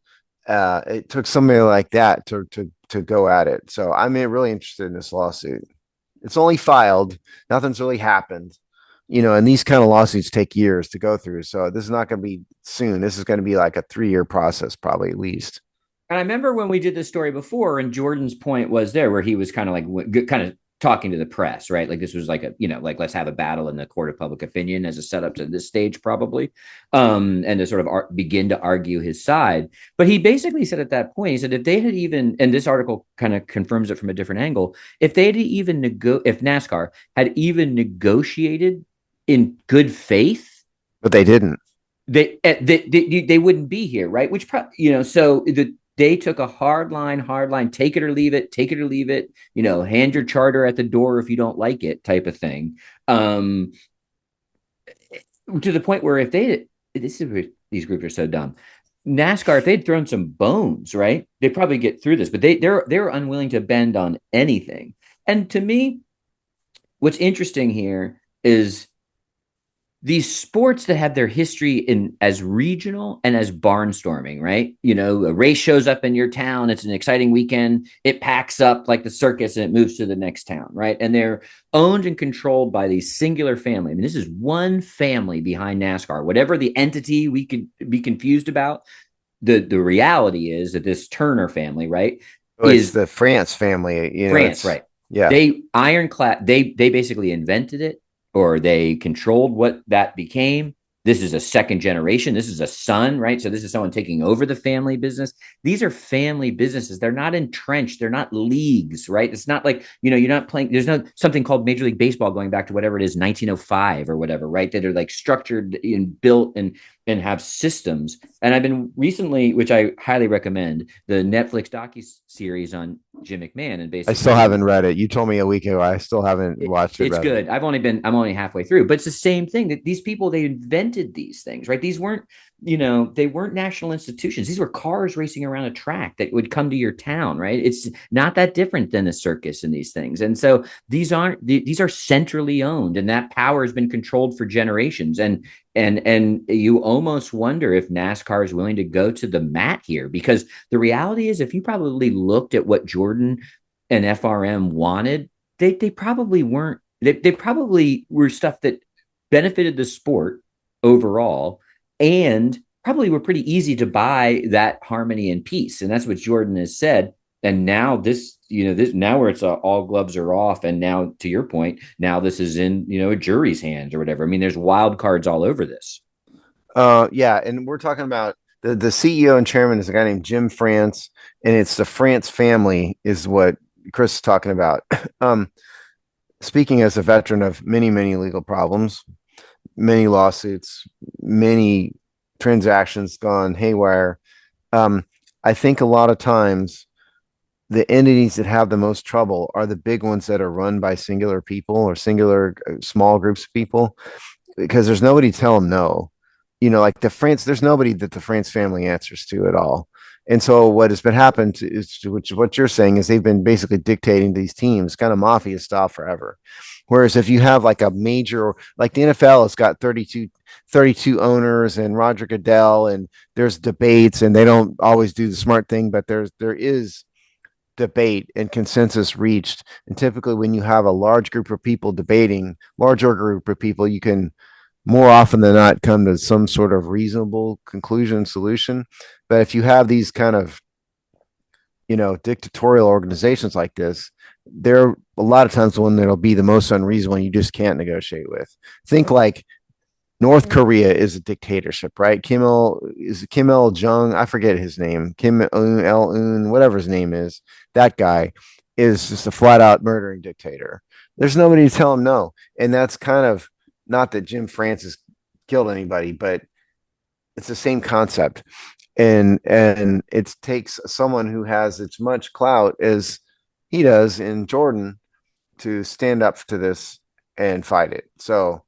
It took somebody like that to go at it. So I'm really interested in this lawsuit. It's only filed, nothing's really happened, and these kind of lawsuits take years to go through. So this is not going to be soon. This is going to be like a 3-year process, probably at least. and I remember when we did this story before, and Jordan's point was there where he was kind of like kind of talking to the press, right? Like this was like like let's have a battle in the court of public opinion as a setup to this stage, probably, and to sort of begin to argue his side. But he basically said at that point, he said if they had even, and this article kind of confirms it from a different angle, if they had even if NASCAR had even negotiated in good faith, But they didn't. they wouldn't be here, right? Which so they took a hard line, take it or leave it, take it or leave it. Hand your charter at the door if you don't like it, type of thing. To the point where if these groups are so dumb. NASCAR, if they'd thrown some bones, right, they'd probably get through this. But they're unwilling to bend on anything. And to me, what's interesting here is these sports that have their history in as regional and as barnstorming, right? A race shows up in your town, it's an exciting weekend, it packs up like the circus and it moves to the next town, right? And they're owned and controlled by these singular family. I mean, this is one family behind NASCAR. Whatever the entity we could be confused about, the reality is that this Turner family, right, Oh, it's the France family. France, right? Yeah. They ironclad. They basically invented it, or they controlled what that became. This is a second generation. This is a son, right? So this is someone taking over the family business. These are family businesses. They're not entrenched. They're not leagues, right? It's not like, you're not playing. There's no something called Major League Baseball going back to whatever it is, 1905 or whatever, right? That are like structured and built and have systems. And I've been recently, which I highly recommend, the Netflix docu-series on Jim McMahon. And I basically, still haven't read it. You told me a week ago. I still haven't watched it. it's good. I'm only halfway through, but it's the same thing that these people, they invented these things, right? These weren't, they weren't national institutions. These were cars racing around a track that would come to your town, right? It's not that different than a circus in these things. And so these are centrally owned, and that power has been controlled for generations. And you almost wonder if NASCAR is willing to go to the mat here, because the reality is, if you probably looked at what Jordan and FRM wanted, they probably weren't. They probably were stuff that benefited the sport overall, and probably were pretty easy to buy that harmony and peace. And that's what Jordan has said. And now this, this now where it's all gloves are off, and now to your point, now this is in a jury's hands or whatever. I mean, there's wild cards all over this. Yeah, and we're talking about the CEO and chairman is a guy named Jim France, and it's the France family is what Chris is talking about. Um, Speaking as a veteran of many legal problems, many lawsuits, many transactions gone haywire. Um, I think a lot of times the entities that have the most trouble are the big ones that are run by singular people or singular small groups of people because there's nobody to tell them no. Like there's nobody that the France family answers to at all. And so what has been happened is, which what you're saying is they've been basically dictating these teams kind of mafia style forever. Whereas if you have like a major, like the NFL has got 32 owners and Roger Goodell, and there's debates and they don't always do the smart thing, but there is debate and consensus reached. And typically when you have a large group of people debating, larger group of people, you can more often than not come to some sort of reasonable conclusion solution. But if you have these kind of dictatorial organizations like this, they're a lot of times the one that'll be the most unreasonable and you just can't negotiate with. Think like North Korea is a dictatorship, right? Kim Il Jung, I forget his name, Kim Il Un, whatever his name is. That guy is just a flat out murdering dictator. There's nobody to tell him no, and that's kind of not that Jim Francis killed anybody, but it's the same concept. And it takes someone who has as much clout as he does in Jordan to stand up to this and fight it. So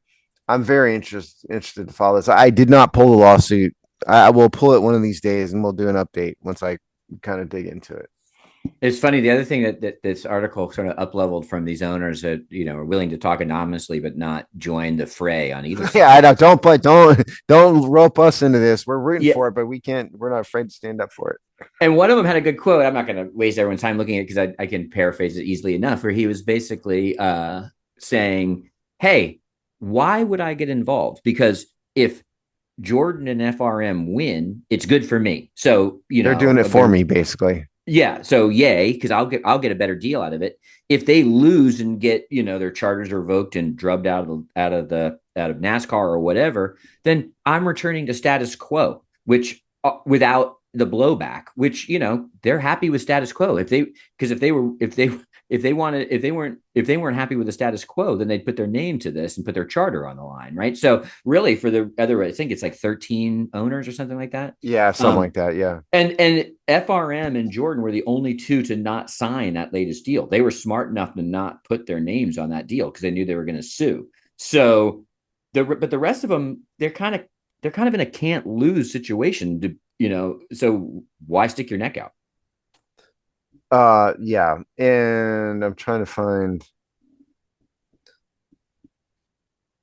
I'm very interested to follow this. I did not pull the lawsuit. I will pull it one of these days, and we'll do an update once I kind of dig into it. It's funny. The other thing that this article sort of up leveled from these owners that are willing to talk anonymously but not join the fray on either side. Yeah, I don't rope us into this. We're rooting for it, but we can't. We're not afraid to stand up for it. And one of them had a good quote. I'm not going to waste everyone's time looking at it because I can paraphrase it easily enough. Where he was basically saying, "Hey, why would I get involved? Because if Jordan and FRM win, it's good for me. So they're doing it for me, basically." Yeah. So yay, because I'll get a better deal out of it. If they lose and get their charters revoked and drubbed out of NASCAR or whatever, then I'm returning to status quo, which without the blowback, which they're happy with status quo. If they weren't happy with the status quo, then they'd put their name to this and put their charter on the line, right? So really, for the other, I think it's like 13 owners or something like that. Yeah, something like that. Yeah. And FRM and Jordan were the only two to not sign that latest deal. They were smart enough to not put their names on that deal because they knew they were going to sue. So but the rest of them, they're kind of in a can't lose situation to, so why stick your neck out? Yeah. And I'm trying to find,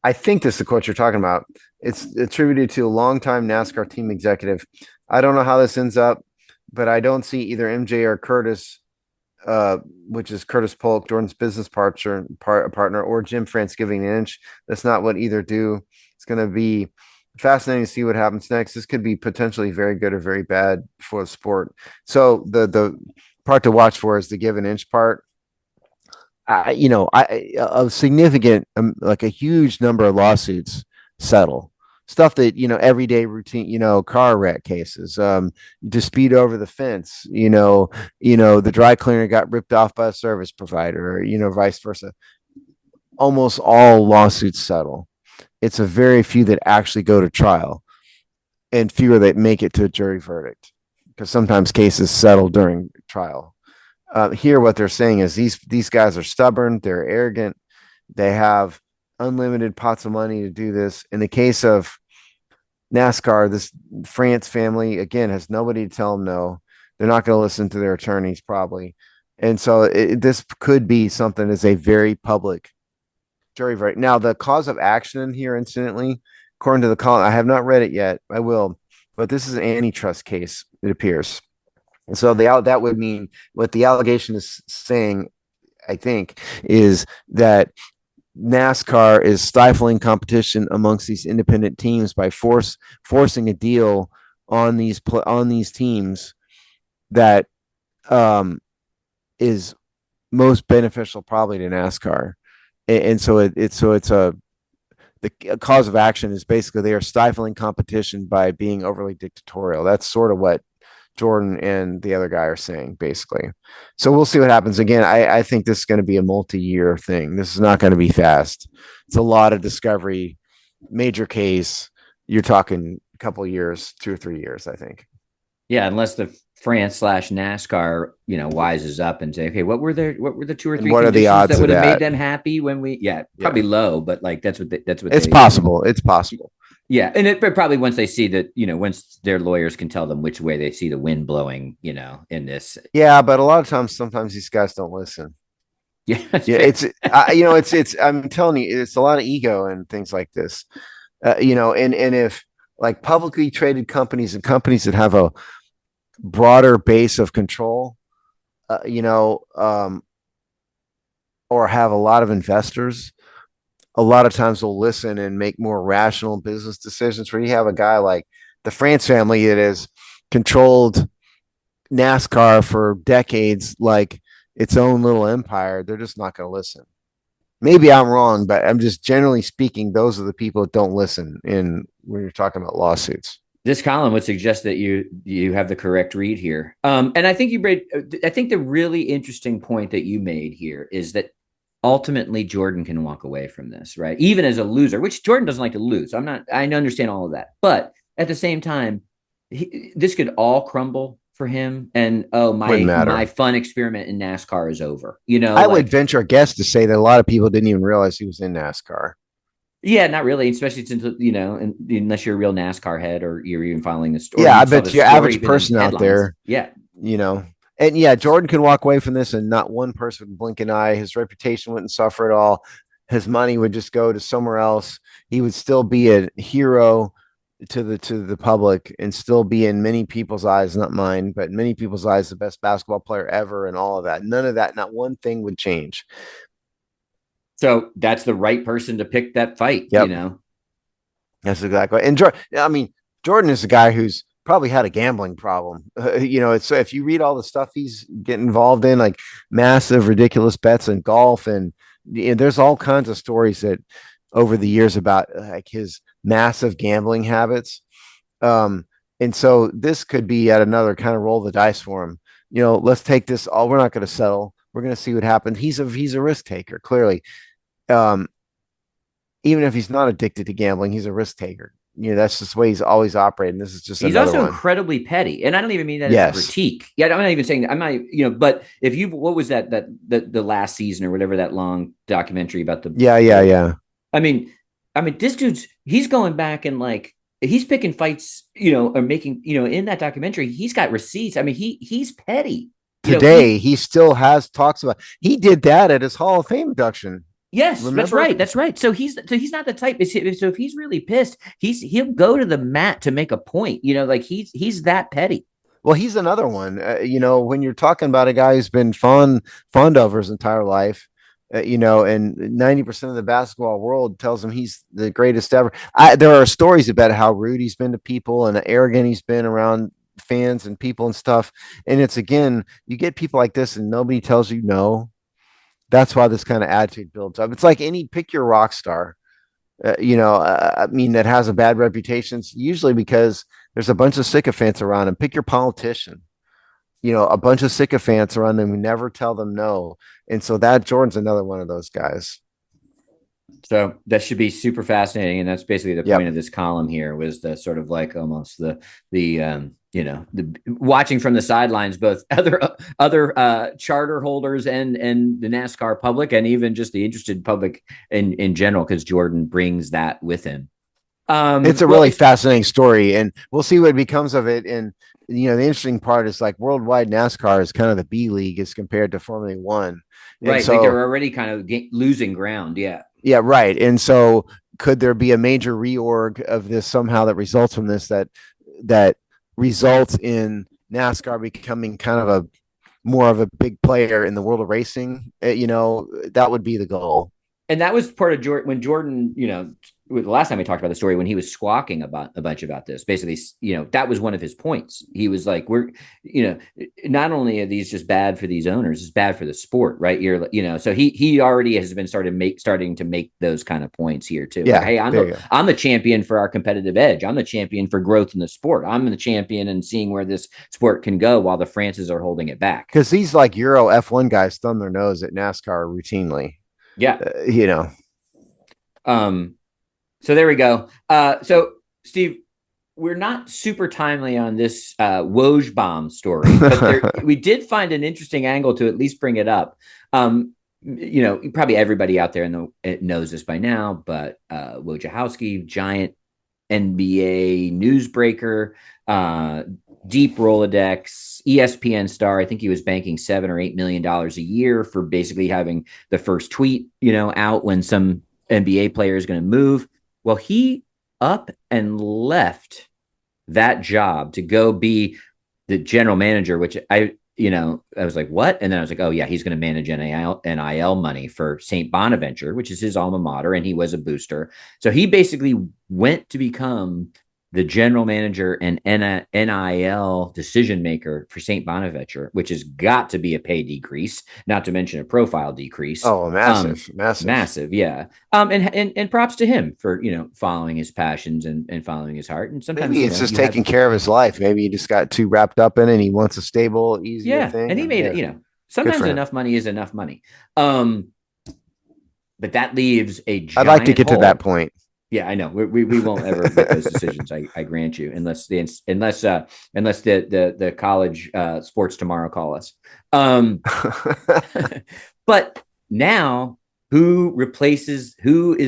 I think this is the quote you're talking about. It's attributed to a longtime NASCAR team executive. I don't know how this ends up, but I don't see either MJ or Curtis, which is Curtis Polk, Jordan's business partner, or Jim France giving an inch. That's not what either do. It's going to be fascinating to see what happens next. This could be potentially very good or very bad for the sport. So the part to watch for is the give an inch part. A significant, like a huge number of lawsuits settle stuff that everyday routine, car wreck cases, dispute over the fence, the dry cleaner got ripped off by a service provider, or vice versa. Almost all lawsuits settle. It's a very few that actually go to trial, and fewer that make it to a jury verdict, because sometimes cases settle during trial. Here, what they're saying is these guys are stubborn, they're arrogant, they have unlimited pots of money to do this. In the case of NASCAR, this France family, again, has nobody to tell them no. They're not going to listen to their attorneys, probably. And so this could be something as a very public jury verdict. Now, the cause of action in here, incidentally, according to the call, I have not read it yet. I will. But this is an antitrust case, it appears. And so that would mean what the allegation is saying, I think, is that NASCAR is stifling competition amongst these independent teams by forcing a deal on these teams that is most beneficial probably to NASCAR. And so it's the cause of action is basically they are stifling competition by being overly dictatorial. That's sort of what Jordan and the other guy are saying, basically. So we'll see what happens. Again, I think this is going to be a multi-year thing. This is not going to be fast. It's a lot of discovery, major case. You're talking a couple of years, 2 or 3 years, I think. Yeah, unless the France/NASCAR, wises up and say, okay, what were the two or And three what are the conditions odds that of would have made that? them happy when Yeah. probably low, but like that's what It's they possible. It's possible. Yeah, and it probably once they see that, once their lawyers can tell them which way they see the wind blowing, in this. Yeah, but a lot of times, sometimes these guys don't listen. Yeah, Yeah, fair. it's. I'm telling you, it's a lot of ego and things like this. And if like publicly traded companies and companies that have a broader base of control, uh, you know, um, or have a lot of investors, a lot of times they'll listen and make more rational business decisions. Where you have a guy like the France family that has controlled NASCAR for decades, like its own little empire, they're just not going to listen. Maybe I'm wrong, but I'm just generally speaking, those are the people that don't listen in when you're talking about lawsuits. This column would suggest that you have the correct read here. And I think I think the really interesting point that you made here is that ultimately Jordan can walk away from this, right? Even as a loser, which Jordan doesn't like to lose. I understand all of that. But at the same time, this could all crumble for him. And oh, Wouldn't my matter. fun experiment in NASCAR is over. I would venture a guess to say that a lot of people didn't even realize he was in NASCAR. Yeah, not really, especially since unless you're a real NASCAR head or you're even following the story. Yeah, You I saw the bet your story average even in person out headlines. there, Yeah, you know, and yeah, Jordan can walk away from this and not one person would blink an eye. His reputation wouldn't suffer at all. His money would just go to somewhere else. He would still be a hero to the public and still be in many people's eyes, not mine, but in many people's eyes, the best basketball player ever, and all of that. None of that, not one thing would change. so that's the right person to pick that fight. Yep, that's exactly. And I mean, Jordan is a guy who's probably had a gambling problem. It's if you read all the stuff he's getting involved in, like massive, ridiculous bets in golf, and there's all kinds of stories that over the years about like his massive gambling habits. Um, and so this could be yet another kind of roll the dice for him. Let's take this. All we're not going to settle. We're going to see what happens. He's a risk taker, clearly. Um, Even if he's not addicted to gambling, he's a risk taker. That's just the way he's always operating. This is just he's another also one. incredibly petty, and I don't even mean that as a Yes. critique. Yeah, I'm not even saying I'm not. But if you, what was that the last season or whatever that long documentary about the Yeah, yeah, yeah. I mean, this dude's he's going back and like he's picking fights, or making, in that documentary, he's got receipts. I mean, he's petty. Today he still has talks about he did that at his Hall of Fame induction. Yes, that's Remember? right. That's right. So he's not the type. So if he's really pissed, he'll go to the mat to make a point. Like he's that petty. Well, he's another one. When you're talking about a guy who's been fond of his entire life, and 90% of the basketball world tells him he's the greatest ever. There are stories about how rude he's been to people and arrogant he's been around fans and people and stuff. And it's again, you get people like this and nobody tells you no. That's why this kind of attitude builds up. It's like pick your rock star, I mean, that has a bad reputation. It's usually because there's a bunch of sycophants around him. Pick your politician, a bunch of sycophants around them who never tell them no. And so that Jordan's another one of those guys. So that should be super fascinating, and that's basically the point Yep. of this column here was the sort of like almost the watching from the sidelines, both other charter holders and the NASCAR public, and even just the interested public in general, because Jordan brings that with him. It's a really fascinating story, and we'll see what becomes of it. And the interesting part is like worldwide NASCAR is kind of the B league as compared to Formula One. And right. So, like they're already kind of losing ground. Yeah. Yeah, right. And so could there be a major reorg of this somehow that results from this that results in NASCAR becoming kind of a more of a big player in the world of racing? That would be the goal. And that was part of Jordan when Jordan, the last time we talked about the story when he was squawking about a bunch about this, basically, that was one of his points. He was like, not only are these just bad for these owners, it's bad for the sport, right? So he already has been starting to make those kind of points here too. Yeah. Like, hey, I'm the champion for our competitive edge. I'm the champion for growth in the sport. I'm the champion and seeing where this sport can go while the Frances are holding it back. Because these like Euro F1 guys thumb their nose at NASCAR routinely. Yeah. So there we go. So Steve, we're not super timely on this Woj bomb story, but we did find an interesting angle to at least bring it up. Probably everybody out there knows this by now, but Wojciechowski, giant NBA newsbreaker, deep Rolodex, ESPN star. I think he was banking $7 or $8 million a year for basically having the first tweet, out when some NBA player is going to move. Well, he up and left that job to go be the general manager, which I was like, what? And then I was like, oh yeah, he's going to manage NIL money for St. Bonaventure, which is his alma mater. And he was a booster. So he basically went to become the general manager and NIL decision maker for St. Bonaventure, which has got to be a pay decrease, not to mention a profile decrease. Oh, massive. Yeah. And props to him for, following his passions and following his heart. And sometimes maybe it's just taking care of his life. Maybe he just got too wrapped up in it. And he wants a stable, easier thing. And he made it, sometimes enough money is enough money. But that leaves a giant I'd like to get to that point. Yeah, I know. We won't ever make those decisions. I grant you, unless the college sports tomorrow call us. But now, who is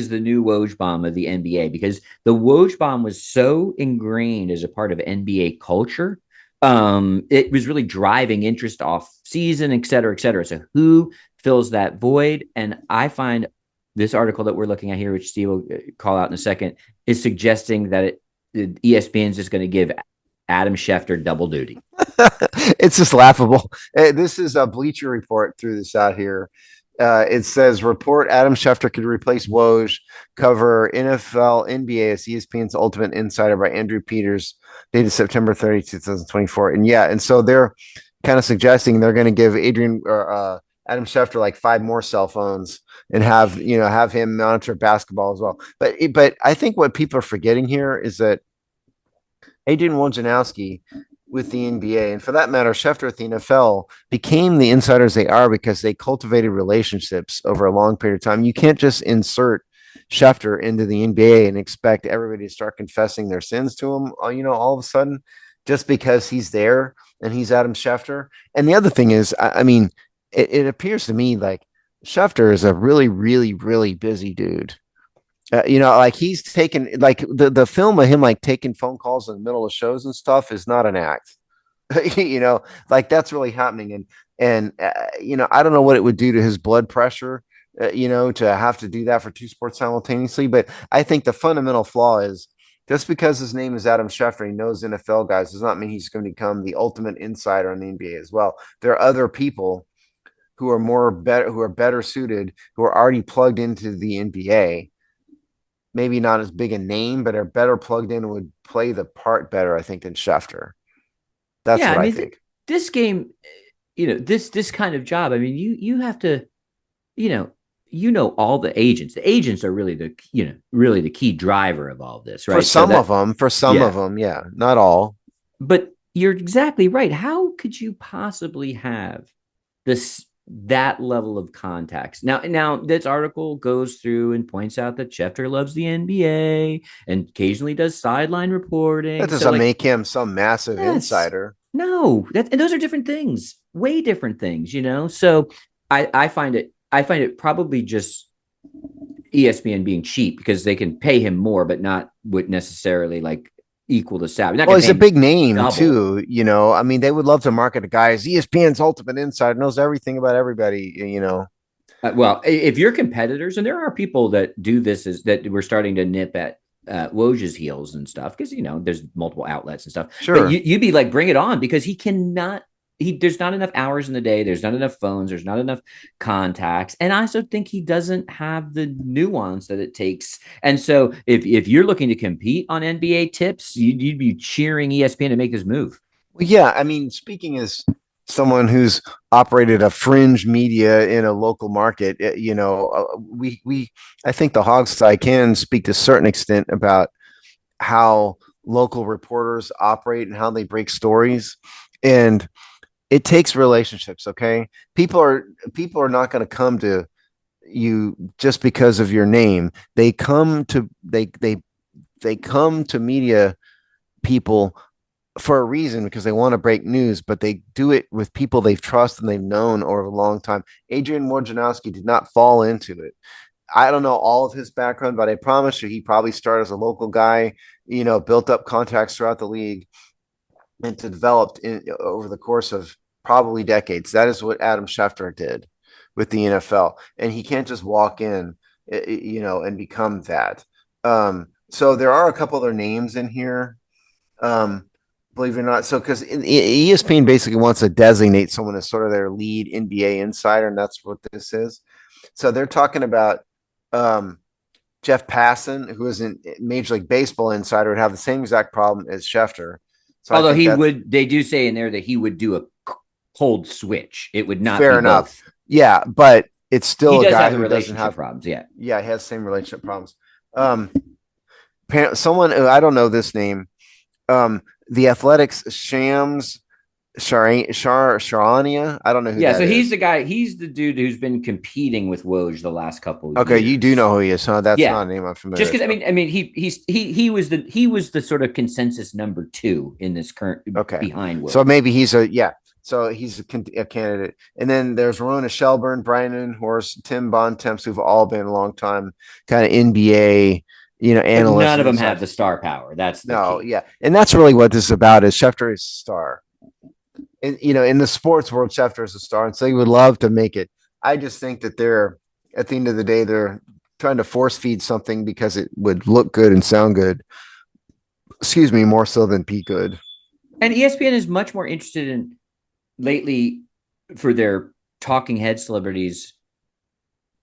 the new Woj bomb of the NBA? Because the Woj bomb was so ingrained as a part of NBA culture. It was really driving interest off season, et cetera, et cetera. So who fills that void? And I find this article that we're looking at here, which Steve will call out in a second, is suggesting that ESPN is just going to give Adam Schefter double duty. It's just laughable. This is a Bleacher Report threw this out here. It says, report Adam Schefter could replace Woj, cover NFL, NBA as ESPN's Ultimate Insider by Andrew Peters, dated September 30, 2024. And so they're kind of suggesting they're going to give Adam Schefter like 5 more cell phones and have him monitor basketball as well. But I think what people are forgetting here is that Adrian Wojnarowski with the NBA, and for that matter, Schefter with the NFL, became the insiders they are because they cultivated relationships over a long period of time. You can't just insert Schefter into the NBA and expect everybody to start confessing their sins to him, all of a sudden, just because he's there and he's Adam Schefter. And the other thing is, I mean, it appears to me like Schefter is a really, really, really busy dude. Like he's taken, like the film of him like taking phone calls in the middle of shows and stuff is not an act. Like that's really happening. And I don't know what it would do to his blood pressure, to have to do that for 2 sports simultaneously. But I think the fundamental flaw is just because his name is Adam Schefter, he knows NFL guys, does not mean he's going to become the ultimate insider in the NBA as well. There are other people who are better suited, who are already plugged into the NBA. Maybe not as big a name, but are better plugged in and would play the part better, I think, than Schefter. That's what I think. This game, this kind of job, I mean, you have to, all the agents. The agents are really the key driver of all this, right? For some of them, yeah, not all. But you're exactly right. How could you possibly have that level of contacts? Now this article goes through and points out that Schefter loves the NBA and occasionally does sideline reporting. That doesn't make him some massive insider. No, and those are different things, way different things, So I find it probably just ESPN being cheap because they can pay him more, but not would necessarily like equal to Savage. Well, he's a big name too. I mean, they would love to market a guy as ESPN's ultimate insider, knows everything about everybody. Well, if you're competitors, and there are people that do this, is that we're starting to nip at Woj's heels and stuff because there's multiple outlets and stuff. Sure, but you'd be like, bring it on, because he cannot there's not enough hours in the day. There's not enough phones. There's not enough contacts. And I also think he doesn't have the nuance that it takes. And so if you're looking to compete on NBA tips, you'd be cheering ESPN to make this move. Well, yeah, I mean, speaking as someone who's operated a fringe media in a local market, I think the Hogsty can speak to a certain extent about how local reporters operate and how they break stories, and it takes relationships. Okay, people are not going to come to you just because of your name. They come to media people for a reason because they want to break news, but they do it with people they've trusted and they've known over a long time. Adrian Wojnarowski did not fall into it. I don't know all of his background, but I promise you, he probably started as a local guy, built up contacts throughout the league and to developed over the course of probably decades. That is what Adam Schefter did with the NFL. And he can't just walk in, and become that. So there are a couple other names in here. Believe it or not. So, because ESPN basically wants to designate someone as sort of their lead NBA insider, and that's what this is. So they're talking about Jeff Passan, who is a Major League Baseball insider, would have the same exact problem as Schefter. So although they do say in there that he would do a cold switch. It would not fair be enough. both. Yeah, but it's still a guy have who relationship doesn't have problems. Yeah, he has same relationship problems. Someone I don't know this name. The Athletics Shams Sharania. I don't know who that so is. he's the guy. He's the dude who's been competing with Woj the last couple of Okay, years. you do know who he is, huh? That's Yeah. not a name I'm familiar Just with. because he was the sort of consensus number 2 in this current behind Woj. So maybe he's So he's a candidate. And then there's Rona Shelburne, Brian Horst, Tim Bontemps, who've all been a long time kind of NBA, analysts. But none of them have the star power. That's the key. Yeah. And that's really what this is about is Schefter is a star. And, in the sports world, Schefter is a star. And so he would love to make it. I just think that at the end of the day, they're trying to force feed something because it would look good and sound good. Excuse me, more so than be good. And ESPN is much more interested in lately for their talking head celebrities.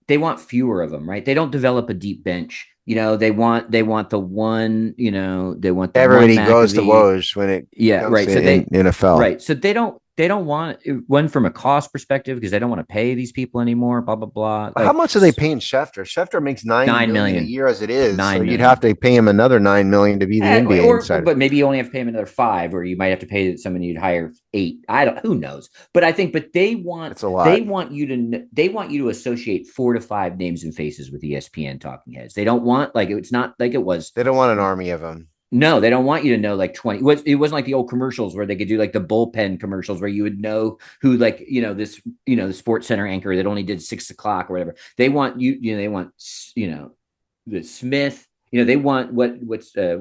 They want fewer of them, right? They don't develop a deep bench. They want the one. They want the everybody one goes to Woj when it right. So NFL right. So they don't want one from a cost perspective because they don't want to pay these people anymore. Blah blah blah. How much are they paying Schefter? Schefter makes $9 million a year as it is, so you'd have to pay him another $9 million to be the NBA insider. But maybe you only have to pay him another 5, or you might have to pay someone you'd hire 8. Who knows? But I think, they want it's a lot. They want you to associate 4 to 5 names and faces with ESPN talking heads. They don't want it's not like it was. They don't want an army of them. No, they don't want you to know 20. It wasn't like the old commercials where they could do the bullpen commercials where you would know who this the Sports Center anchor that only did 6 o'clock or whatever. They want they want the Smith. They want what's their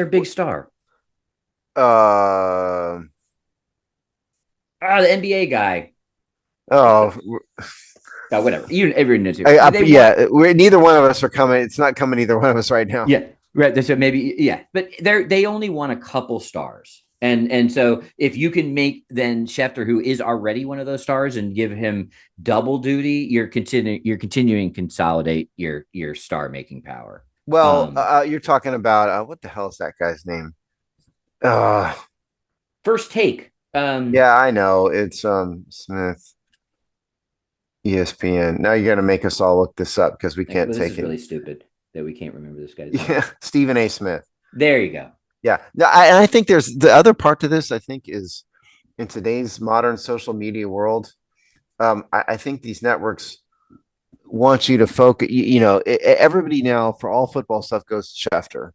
big star? The NBA guy. Whatever. Everyone knows who. Neither one of us are coming. It's not coming either one of us right now. Yeah, right. So maybe, but they only want a couple stars, and so if you can make then Schefter, who is already one of those stars, and give him double duty, you're continuing to consolidate your star making power. Well, you're talking about what the hell is that guy's name? First Take. Yeah, I know it's Smith. ESPN. Now you're going to make us all look this up because we can't take it. This is really stupid that we can't remember this guy's name. Yeah, Stephen A. Smith. There you go. Yeah. No, I think there's the other part to this, I think, is in today's modern social media world, I think these networks want you to focus. Everybody now, for all football stuff, goes to Schefter.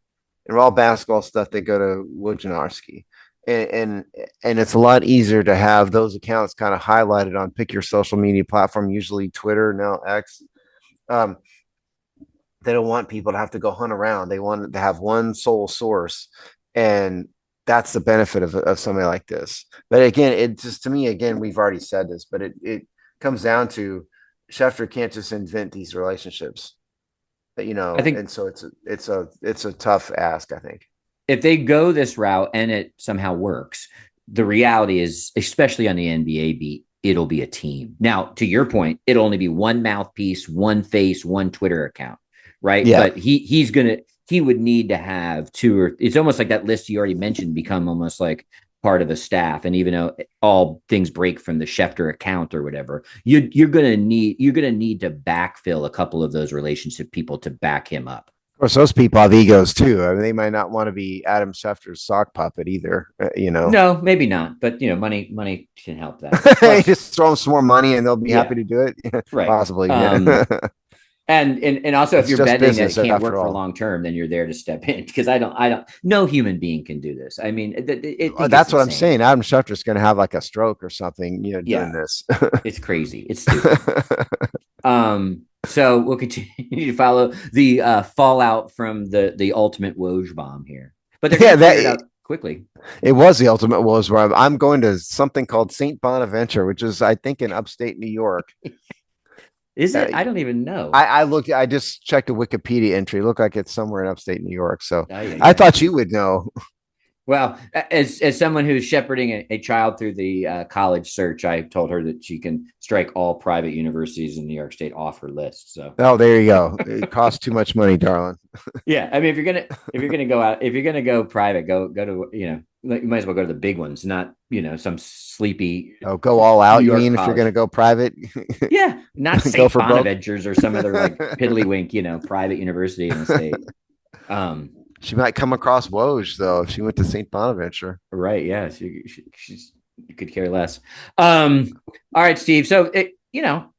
And for all basketball stuff, they go to Wojnarowski. And it's a lot easier to have those accounts kind of highlighted on pick your social media platform, usually Twitter, now X. They don't want people to have to go hunt around. They want to have one sole source, and that's the benefit of somebody like this. But again, it just, to me, again, we've already said this, but it comes down to Schefter can't just invent these relationships, I think, and so it's a tough ask, I think. if they go this route and it somehow works, the reality is, especially on the NBA beat, it'll be a team. Now, to your point, it'll only be one mouthpiece, one face, one Twitter account, right? Yeah. But he would need to have two, or it's almost like that list you already mentioned become almost like part of the staff. And even though all things break from the Schefter account or whatever, you're gonna need to backfill a couple of those relationship people to back him up. Of course, those people have egos too. I mean, they might not want to be Adam Schefter's sock puppet either. No, maybe not, but money can help that. Plus, just throw them some more money and they'll be happy to do it. Right. Possibly. And also, if It's you're just betting that business it can't after work for all. long term, then you're there to step in, because no human being can do this. I mean, That's what I'm saying. Adam Schefter's going to have like a stroke or something, doing this. It's crazy. It's stupid. So we'll continue to follow the fallout from the ultimate Woj bomb here, but they're going to figure it out quickly. It was the ultimate Woj bomb. I'm going to something called St. Bonaventure, which is, I think, in upstate New York. Is it? I don't even know. I just checked a Wikipedia entry. It looked like it's somewhere in upstate New York. So yeah. I thought you would know. Well, as someone who's shepherding a child through the college search, I told her that she can strike all private universities in New York State off her list. So, there you go. It costs too much money, darling. Yeah, I mean, if you're gonna go private, go to you might as well go to the big ones, not some sleepy. Go all out. You mean college. If you're gonna go private? Yeah, not St. Bonaventures or some other like piddlywink, private university in the state. She might come across Woj though if she went to St. Bonaventure. Right? Yeah, she's you could care less. All right, Steve. So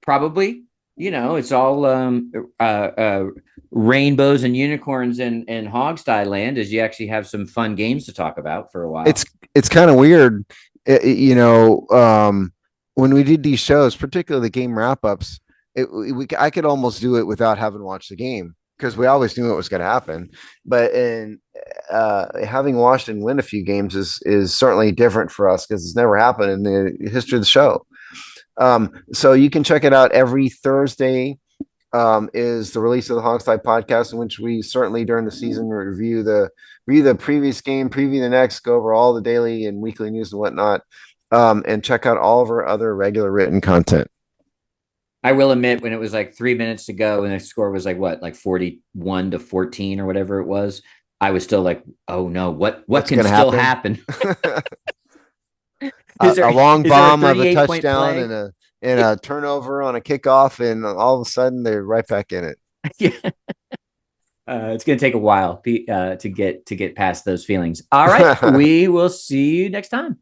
probably it's all rainbows and unicorns and Hogstye land, as you actually have some fun games to talk about for a while. It's kind of weird, when we did these shows, particularly the game wrap-ups. I could almost do it without having watched the game, because we always knew what was going to happen. But having watched and win a few games is certainly different for us, because it's never happened in the history of the show. So you can check it out every Thursday. Is the release of the Hogstye podcast, in which we certainly during the season review the previous game, preview the next, go over all the daily and weekly news and whatnot, and check out all of our other regular written content. I will admit, when it was like 3 minutes to go and the score was like 41-14 or whatever it was, I was still like, oh no, what can still happen? A long bomb of a touchdown and a turnover on a kickoff, and all of a sudden they're right back in it. Yeah. It's going to take a while to get past those feelings. All right. We will see you next time.